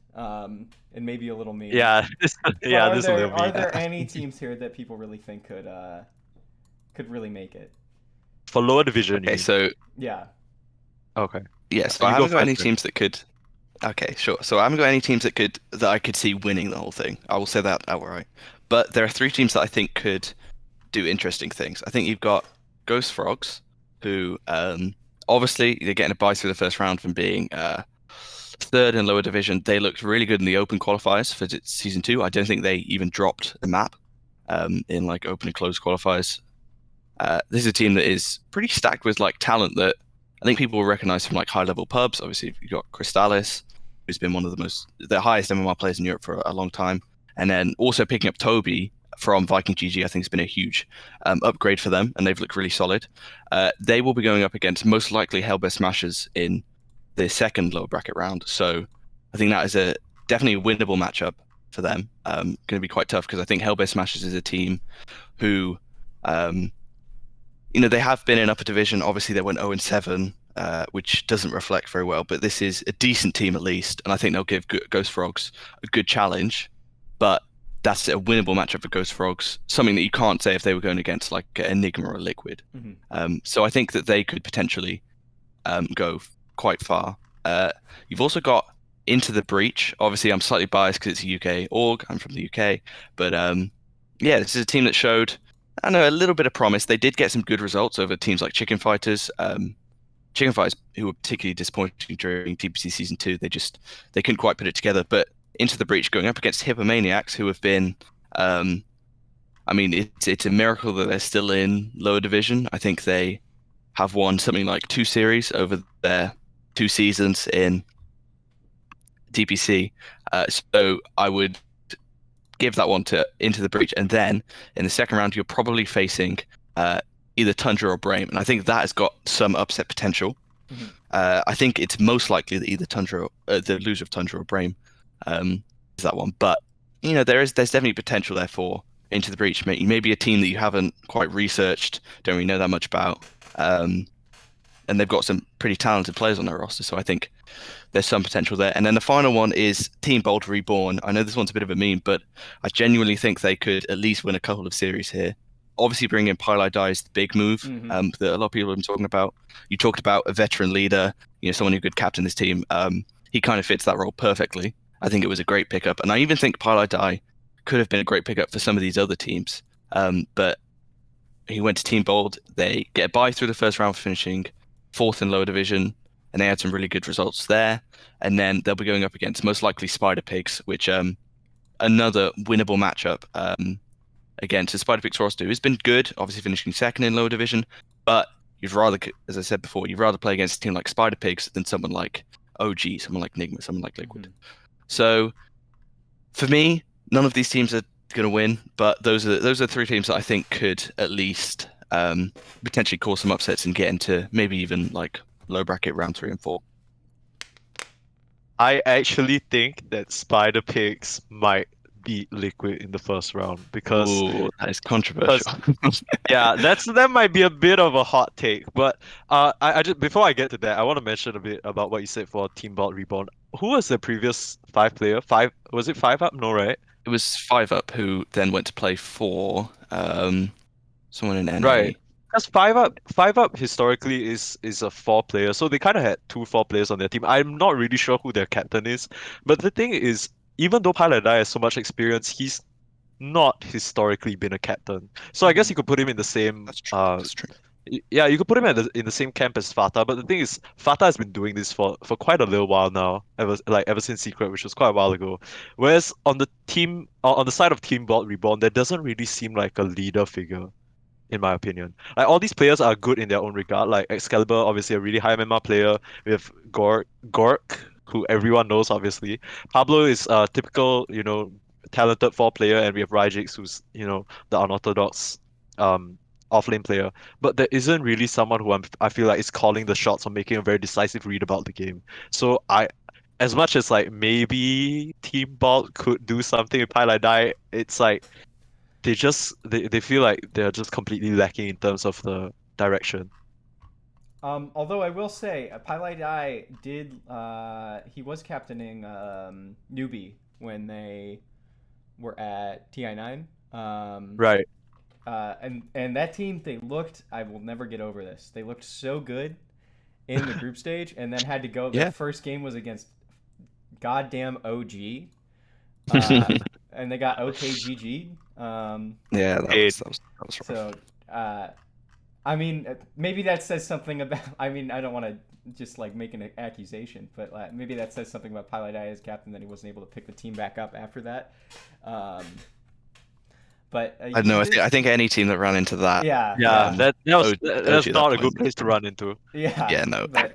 Speaker 1: And maybe a little mean.
Speaker 4: Yeah,
Speaker 1: are there any teams here that people really think could really make it
Speaker 4: for lower division?
Speaker 3: Okay, so
Speaker 1: yeah.
Speaker 3: Okay. Yeah, so I haven't got any teams that could. Okay, sure. So I haven't got any teams that I could see winning the whole thing. I will say that outright. But there are 3 teams that I think could do interesting things. I think you've got Ghost Frogs, who obviously they're getting a bye through the first round from being 3rd in lower division. They looked really good in the open qualifiers for season 2. I don't think they even dropped the map in like open and closed qualifiers. This is a team that is pretty stacked with like talent that I think people will recognize from like high level pubs. Obviously, you've got Crystallis, who's been one of the highest MMR players in Europe for a long time, and then also picking up Toby from Viking GG. I think has been a huge upgrade for them, and they've looked really solid. They will be going up against most likely Hellbear Smashers in the second lower bracket round. So I think that is definitely a winnable matchup for them. Going to be quite tough because I think Hellbear Smashers is a team who, they have been in upper division. Obviously, they went 0-7, which doesn't reflect very well. But this is a decent team at least, and I think they'll give Ghost Frogs a good challenge. But that's a winnable matchup for Ghost Frogs. Something that you can't say if they were going against like Enigma or Liquid. So I think that they could potentially go quite far. You've also got Into the Breach. Obviously, I'm slightly biased because it's a UK org. I'm from the UK, but yeah, this is a team that showed, I know, a little bit of promise. They did get some good results over teams like Chicken Fighters. Chicken Fighters, who were particularly disappointing during TPC Season 2, they couldn't quite put it together. But Into the Breach going up against Hippomaniacs, who have been, I mean, it's a miracle that they're still in lower division. I think they have won something like 2 series over their 2 seasons in TPC. So I would give that one to Into the Breach, and then in the second round you're probably facing either Tundra or Brame, and I think that has got some upset potential. I think it's most likely that either Tundra, the loser of Tundra or Brame, is that one. But you know, there's definitely potential there for Into the Breach. Maybe a team that you haven't quite researched, don't really know that much about, and they've got some pretty talented players on their roster. So I think there's some potential there. And then the final one is Team Bold Reborn. I know this one's a bit of a meme, but I genuinely think they could at least win a couple of series here. Obviously, bringing in Pylai Dai is the big move that a lot of people have been talking about. You talked about a veteran leader, you know, someone who could captain this team. He kind of fits that role perfectly. I think it was a great pickup. And I even think Pylai Dai could have been a great pickup for some of these other teams. But he went to Team Bold. They get a bye through the first round, finishing 4th in lower division, and they had some really good results there. And then they'll be going up against most likely Spider Pigs, which another winnable matchup against the Spider Pigs roster, who's been good, obviously finishing 2nd in lower division. But you'd rather, as I said before, you'd rather play against a team like Spider Pigs than someone like OG, someone like Enigma, someone like Liquid. So for me, none of these teams are going to win, but those are 3 teams that I think could at least potentially cause some upsets and get into maybe even like low bracket round 3 and 4.
Speaker 4: I actually think that Spider Pigs might beat Liquid in the first round because
Speaker 3: Ooh, that is controversial.
Speaker 4: yeah, that might be a bit of a hot take. But I just, before I get to that, I want to mention a bit about what you said for Team Bolt Reborn. Who was the previous 5 player? Was it 5 up? No, right?
Speaker 3: It was 5 up who then went to play for someone in NA.
Speaker 4: Right. Because 5 up historically is a 4 player, so they kind of had 2 4 players on their team. I'm not really sure who their captain is, but the thing is, even though Pylai Dai has so much experience, he's not historically been a captain. So I guess you could put him in the same.
Speaker 3: That's true. That's true.
Speaker 4: Yeah, you could put him in the same camp as Fata, but the thing is, Fata has been doing this for quite a little while now, ever since Secret, which was quite a while ago. Whereas on the side of Team Bolt Reborn, there doesn't really seem like a leader figure, in my opinion. Like all these players are good in their own regard. Like Excalibur, obviously a really high MMR player. We have Gork, who everyone knows, obviously. Pablo is a typical, talented 4 player, and we have Rygix, who's, the unorthodox offlane player. But there isn't really someone who I feel like is calling the shots or making a very decisive read about the game. So as much as like maybe Team Bolt could do something with Pylai Dai, it's like they feel like they're just completely lacking in terms of the direction.
Speaker 1: Although I will say, Pylai Dai he was captaining Newbie when they were at TI10.
Speaker 4: Right.
Speaker 1: And that team, I will never get over this. They looked so good in the group stage, and then had to go.
Speaker 3: Yeah.
Speaker 1: Their first game was against goddamn OG, and they got OKGG.
Speaker 3: Yeah, that was rough.
Speaker 1: So, I mean, maybe that says something about. I mean, I don't want to just like make an accusation, but maybe that says something about Pylai Dai as captain, that he wasn't able to pick the team back up after that. But
Speaker 3: I don't know. I think any team that ran into that.
Speaker 1: Yeah.
Speaker 4: That's
Speaker 3: OG
Speaker 4: not a good place to run into.
Speaker 1: Yeah.
Speaker 3: Yeah, no.
Speaker 1: But,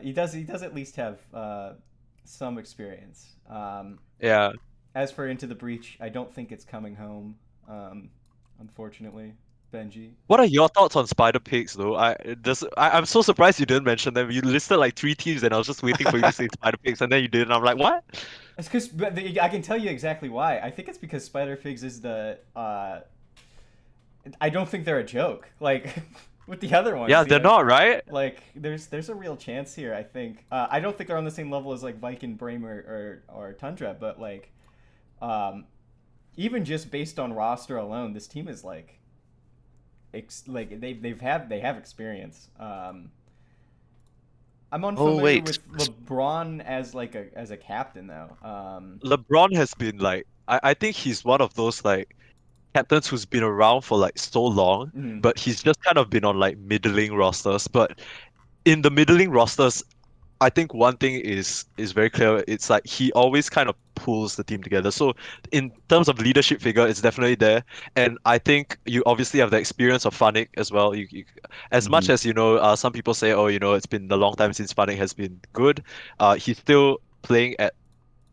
Speaker 1: he does at least have some experience.
Speaker 4: Yeah.
Speaker 1: As for Into the Breach, I don't think it's coming home, unfortunately. Benji.
Speaker 4: What are your thoughts on Spider Pigs, though? I'm so surprised you didn't mention them. You listed like 3 teams, and I was just waiting for you to say Spider Pigs, and then you did, and I'm like, what?
Speaker 1: It's because I can tell you exactly why. I think it's because Spider Pigs is the. I don't think they're a joke. Like with the other ones.
Speaker 4: Yeah, they're not, right?
Speaker 1: Like there's a real chance here. I think. I don't think they're on the same level as like Viking, Brame, or Tundra, but like, even just based on roster alone, this team is like, they have experience. I'm
Speaker 3: Oh
Speaker 1: unfamiliar
Speaker 3: wait,
Speaker 1: with LeBron as like a captain though.
Speaker 4: LeBron has been like, I think he's one of those like captains who's been around for like so long,
Speaker 1: Mhm.
Speaker 4: but he's just kind of been on like middling rosters. But in the middling rosters, I think one thing is very clear. It's like he always kind of pulls the team together. So in terms of leadership figure, it's definitely there. And I think you obviously have the experience of Fanik as well. As much
Speaker 3: Mhm.
Speaker 4: as some people say, oh, it's been a long time since Fanik has been good. He's still playing at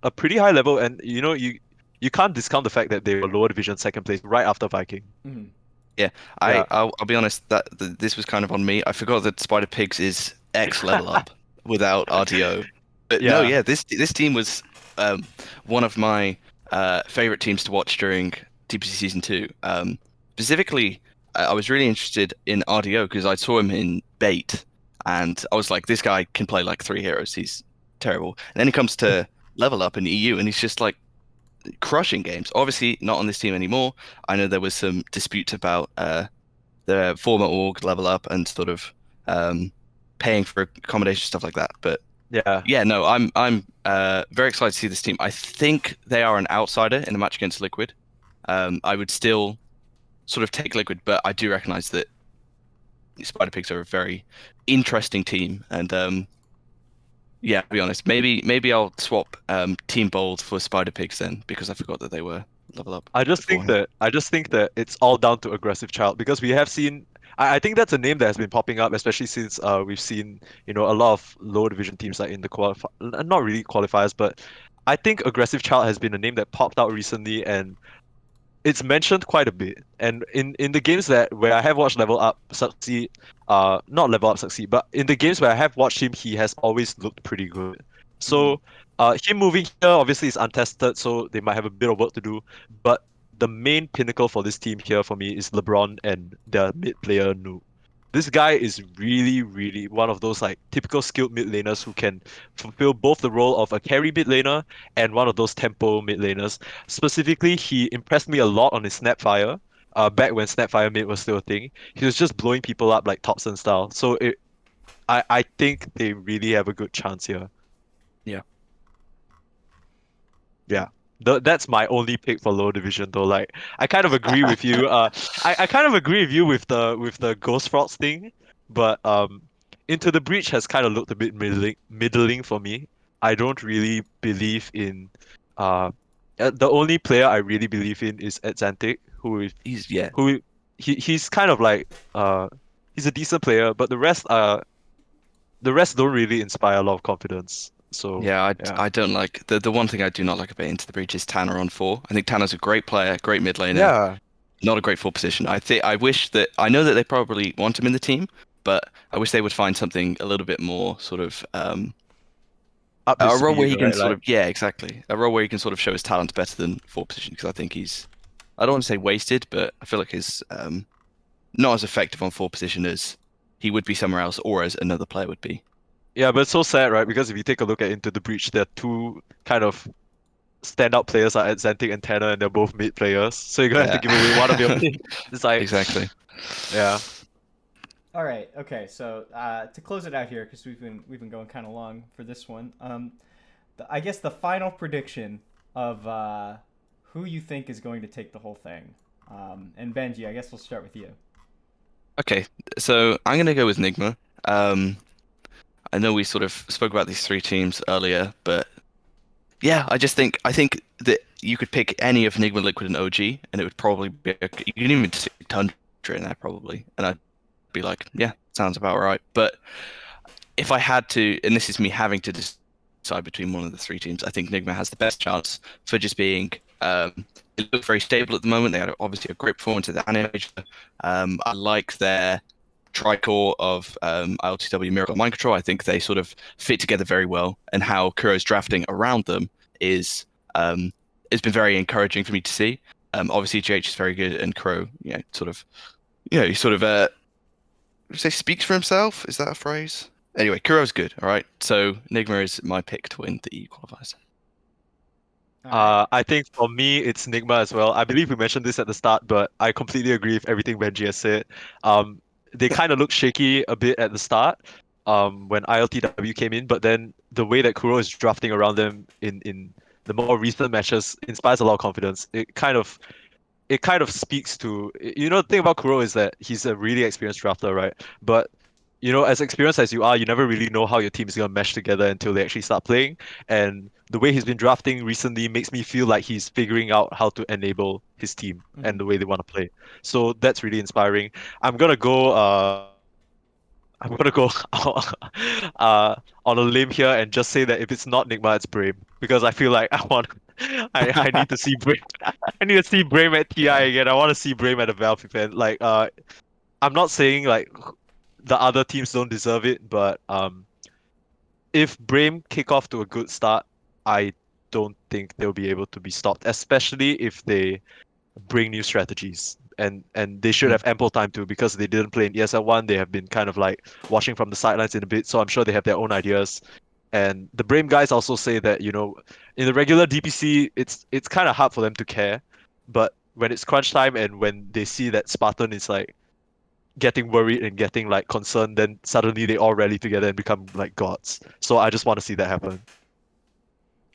Speaker 4: a pretty high level, and you can't discount the fact that they were lower division second place right after Viking.
Speaker 1: Mhm.
Speaker 3: Yeah,
Speaker 4: Yeah.
Speaker 3: I'll be honest that this was kind of on me. I forgot that Spider Pigs is X level up without RTO. But no,
Speaker 4: Yeah.
Speaker 3: yeah, this team was um, one of my favorite teams to watch during TPC season 2. Specifically, I was really interested in RDO because I saw him in Bait, and I was like, this guy can play like 3 heroes. He's terrible. And then he comes to level up in EU, and he's just like crushing games. Obviously, not on this team anymore. I know there was some disputes about the former org level up and sort of paying for accommodation stuff like that. But
Speaker 4: Yeah.
Speaker 3: yeah, no, I'm very excited to see this team. I think they are an outsider in a match against Liquid. I would still sort of take Liquid, but I do recognize that Spider Pigs are a very interesting team, and yeah, to be honest, maybe I'll swap Team Bold for Spider Pigs then because I forgot that they were level up beforehand.
Speaker 4: I just think that it's all down to aggressive child because we have seen. I think that's a name that has been popping up, especially since we've seen a lot of lower division teams like in the not really qualifiers, but I think aggressive child has been a name that popped out recently, and it's mentioned quite a bit. And in the games that where I have watched Level Up succeed, not Level Up succeed, but in the games where I have watched him, he has always looked pretty good.
Speaker 1: Mhm.
Speaker 4: So him moving here obviously is untested, so they might have a bit of work to do. But the main pinnacle for this team here for me is LeBron and their mid player Noob. This guy is really, really one of those like typical skilled mid laners who can fulfill both the role of a carry mid laner and one of those tempo mid laners. Specifically, he impressed me a lot on his Snapfire. Back when Snapfire mid was still a thing, he was just blowing people up like Thompson style. So I think they really have a good chance here.
Speaker 3: Yeah.
Speaker 4: Yeah. That's my only pick for low division though. Like I kind of agree with you. I kind of agree with you with the Ghost Frogs thing, but Into the Breach has kind of looked a bit middling for me. I don't really believe in the only player I really believe in is Exantic,
Speaker 3: He's yeah.
Speaker 4: who he's kind of like he's a decent player, but the rest don't really inspire a lot of confidence. So
Speaker 3: Yeah,
Speaker 4: yeah.
Speaker 3: I don't like the one thing I do not like about Into the Breach is Tanner on 4. I think Tanner's a great player, great mid laner,
Speaker 4: Yeah.
Speaker 3: not a great 4 position. I wish that I know that they probably want him in the team, but I wish they would find something a little bit more sort of
Speaker 4: Up his
Speaker 3: a role where
Speaker 4: speed,
Speaker 3: he can
Speaker 4: right?
Speaker 3: sort
Speaker 4: Like
Speaker 3: of yeah, exactly. A role where he can sort of show his talent better than 4 position because I think he's I don't want to say wasted, but I feel like he's not as effective on 4 position as he would be somewhere else or as another player would be.
Speaker 4: yeah, but it's so sad, right? Because if you take a look at Into the Breach, there are two kind of standout players are Xantic and Tanner, and they're both mid players. So you're gonna have to
Speaker 3: Yeah.
Speaker 4: give away one of your picks. It's like,
Speaker 3: Exactly.
Speaker 4: yeah,
Speaker 1: All right. Okay. So to close it out here, because we've been going kind of long for this one. I guess the final prediction of who you think is going to take the whole thing. And Benji, I guess we'll start with you.
Speaker 3: Okay, so I'm gonna go with Nigma. Um, I know we sort of spoke about these 3 teams earlier, but yeah, I think that you could pick any of Nigma, Liquid, and OG, and it would probably be you can even stick Tundra in there probably, and I'd be like, yeah, sounds about right. But if I had to, and this is me having to decide between one of the 3 teams, I think Nigma has the best chance for just being. It looked very stable at the moment. They had obviously a great performance at the animator. I like their tricore of ILTW Miracle Mind Control. I think they sort of fit together very well, and how Kuro's drafting around them is it's been very encouraging for me to see. Obviously, GH is very good, and Kuro, he sort of say speaks for himself. Is that a phrase? Anyway, Kuro's good. All right, so Nigma is my pick to win the qualifiers.
Speaker 1: All right.
Speaker 4: I think for me, it's Nigma as well. I believe we mentioned this at the start, but I completely agree with everything Benji has said. Um, they kind of looked shaky a bit at the start, when ILTW came in, but then the way that Kuro is drafting around them in the more recent matches inspires a lot of confidence. It kind of speaks to, the thing about Kuro is that he's a really experienced drafter, right? But as experienced as you are, you never really know how your team is gonna mesh together until they actually start playing. And the way he's been drafting recently makes me feel like he's figuring out how to enable his team
Speaker 1: Mm-hmm.
Speaker 4: and the way they want to play. So that's really inspiring. I'm gonna go I'm gonna go on a limb here and just say that if it's not Nigma, it's Brave. Because I feel like I need to see Brave. I need to see Brave at TI
Speaker 1: Yeah.
Speaker 4: again. I want to see Brave at a Valve event. Like, I'm not saying like the other teams don't deserve it, but if Brave kick off to a good start, I don't think they'll be able to be stopped, especially if they bring new strategies. And they should have ample time to, because they didn't play in ESL1. They have been kind of like watching from the sidelines in a bit, so I'm sure they have their own ideas. And the Brave guys also say that, in the regular DPC, it's kind of hard for them to care, but when it's crunch time and when they see that Spartan is like getting worried and getting like concerned, then suddenly they all rally together and become like gods. So I just want to see that happen.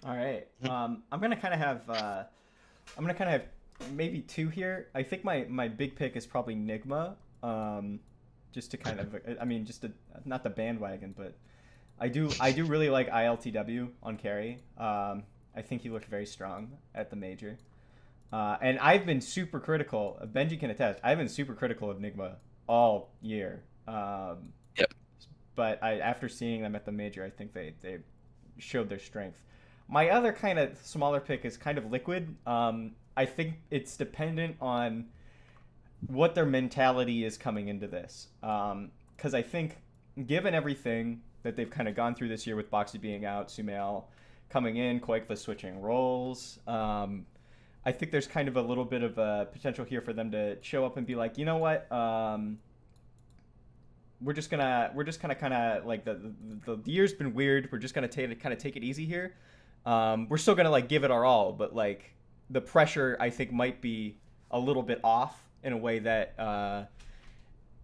Speaker 1: All right. I'm gonna kind of have maybe two here. I think my big pick is probably Nigma. Just to kind of, I mean, just to, not the bandwagon, but I do really like ILTW on carry. I think he looked very strong at the major. And I've been super critical. Benji can attest. I've been super critical of Nigma all year.
Speaker 3: Yep.
Speaker 1: But after seeing them at the major, I think they showed their strength. My other kind of smaller pick is kind of Liquid. I think it's dependent on what their mentality is coming into this. Because I think, given everything that they've kind of gone through this year with Boxy being out, Sumail coming in, Quakefa switching roles, I think there's kind of a little bit of a potential here for them to show up and be like, you know what, we're just gonna kind of like the year's been weird. We're just gonna take it easy here. We're still gonna like give it our all, but like the pressure I think might be a little bit off in a way that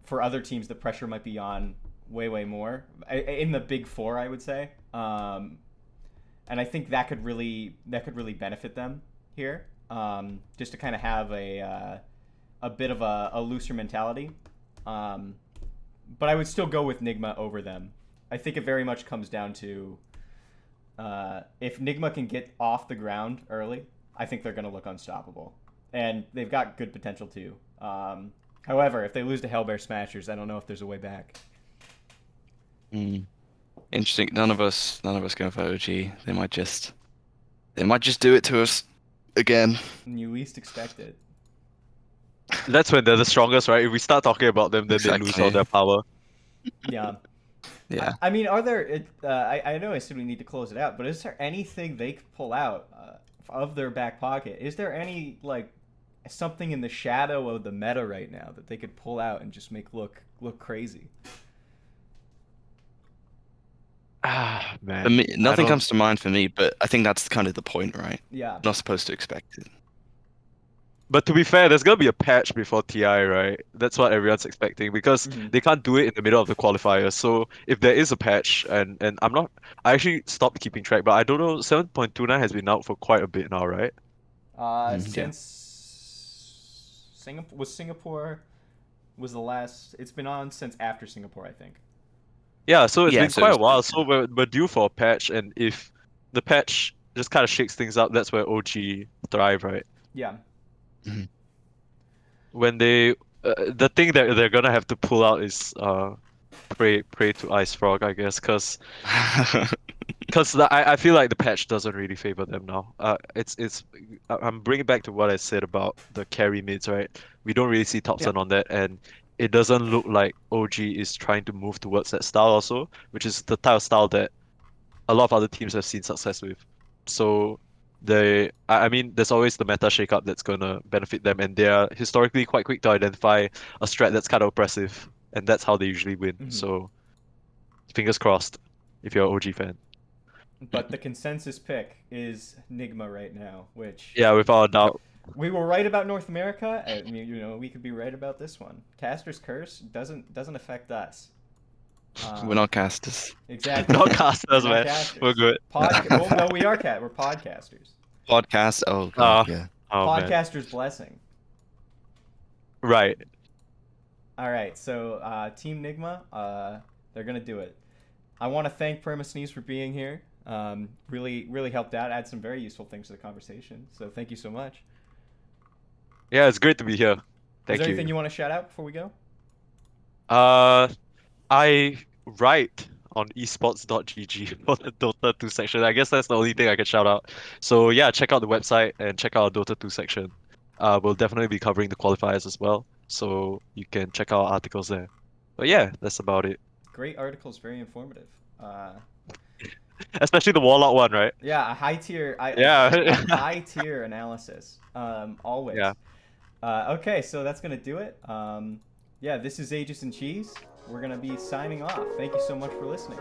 Speaker 1: for other teams the pressure might be on way more in the big four, I would say. And I think that could really benefit them here. Just to kind of have a bit of a looser mentality. But I would still go with Nigma over them. I think it very much comes down to if Nigma can get off the ground early, I think they're going to look unstoppable. And they've got good potential too. However, if they lose to Hellbear Smashers, I don't know if there's a way back.
Speaker 5: Interesting. None of us going for OG. They might just do it to us again.
Speaker 1: And you least expect it.
Speaker 4: That's when they're the strongest, right? If we start talking about them, then they lose all
Speaker 5: Exactly.
Speaker 4: their power.
Speaker 1: Yeah.
Speaker 5: Yeah.
Speaker 1: I mean, are there? I know I said we need to close it out, but is there anything they could pull out of their back pocket? Is there any like something in the shadow of the meta right now that they could pull out and just make look crazy?
Speaker 4: Ah, man.
Speaker 5: For me, nothing
Speaker 4: don't-
Speaker 5: comes to mind for me, but I think that's kind of the point, right?
Speaker 1: Yeah.
Speaker 5: Not supposed to expect it.
Speaker 4: But to be fair, there's gonna be a patch before TI, right? That's what everyone's expecting, because
Speaker 1: Mhm.
Speaker 4: they can't do it in the middle of the qualifier. So if there is a patch, and I actually stopped keeping track, but I don't know, 7.29 has been out for quite a bit now, right?
Speaker 5: Yeah.
Speaker 1: Since Singapore was the last. It's been on since after Singapore, I think.
Speaker 4: Yeah, so it's
Speaker 5: Yeah,
Speaker 4: been
Speaker 5: so
Speaker 4: quite a
Speaker 5: it's-
Speaker 4: while. So we're due for a patch, and if the patch just kind of shakes things up, that's where OG thrive, right?
Speaker 1: Yeah.
Speaker 4: When the thing that they're gonna have to pull out is pray to Ice Frog, I guess, because I feel like the patch doesn't really favor them now. I'm bringing back to what I said about the carry mids, right? We don't really see Thompson on that, and it doesn't look like OG is trying to move towards that style also, which is the type of style that a lot of other teams have seen success with. So I mean, there's always the meta shakeup that's gonna benefit them, and they are historically quite quick to identify a strat that's kind of oppressive, and that's how they usually win.
Speaker 1: Mhm.
Speaker 4: So, fingers crossed, if you're an OG fan.
Speaker 1: but the consensus pick is Nigma right now, which
Speaker 4: Yeah, without a doubt.
Speaker 1: we were right about North America. I mean, you know, we could be right about this one. Caster's Curse doesn't affect us.
Speaker 5: We're not casters.
Speaker 1: Exactly.
Speaker 4: Not casters,
Speaker 1: We're not
Speaker 4: man.
Speaker 1: casters.
Speaker 4: We're good.
Speaker 1: Well, no, we are We're podcasters.
Speaker 5: Podcast. Oh god,
Speaker 4: Uh,
Speaker 5: yeah.
Speaker 4: Oh man.
Speaker 1: Podcaster's blessing.
Speaker 4: Right.
Speaker 1: All right, so Team Nigma, they're gonna do it. I want to thank Permasneeze for being here. Really helped out. Add some very useful things to the conversation. So thank you so much.
Speaker 4: Yeah, it's great to be here.
Speaker 1: Is
Speaker 4: Thank
Speaker 1: there
Speaker 4: you.
Speaker 1: anything you want to shout out before we go?
Speaker 4: I write on esports.gg for the Dota 2 section. I guess that's the only thing I can shout out. So yeah, check out the website and check out our Dota 2 section. We'll definitely be covering the qualifiers as well, so you can check out our articles there. But yeah, that's about it.
Speaker 1: Great articles, very informative.
Speaker 4: Especially the Warlock one, right?
Speaker 1: Yeah, a high tier.
Speaker 4: Yeah.
Speaker 1: A high tier analysis. Always.
Speaker 4: Yeah.
Speaker 1: Okay, so that's gonna do it. Yeah, this is Aegis and Cheese. We're gonna be signing off. Thank you so much for listening.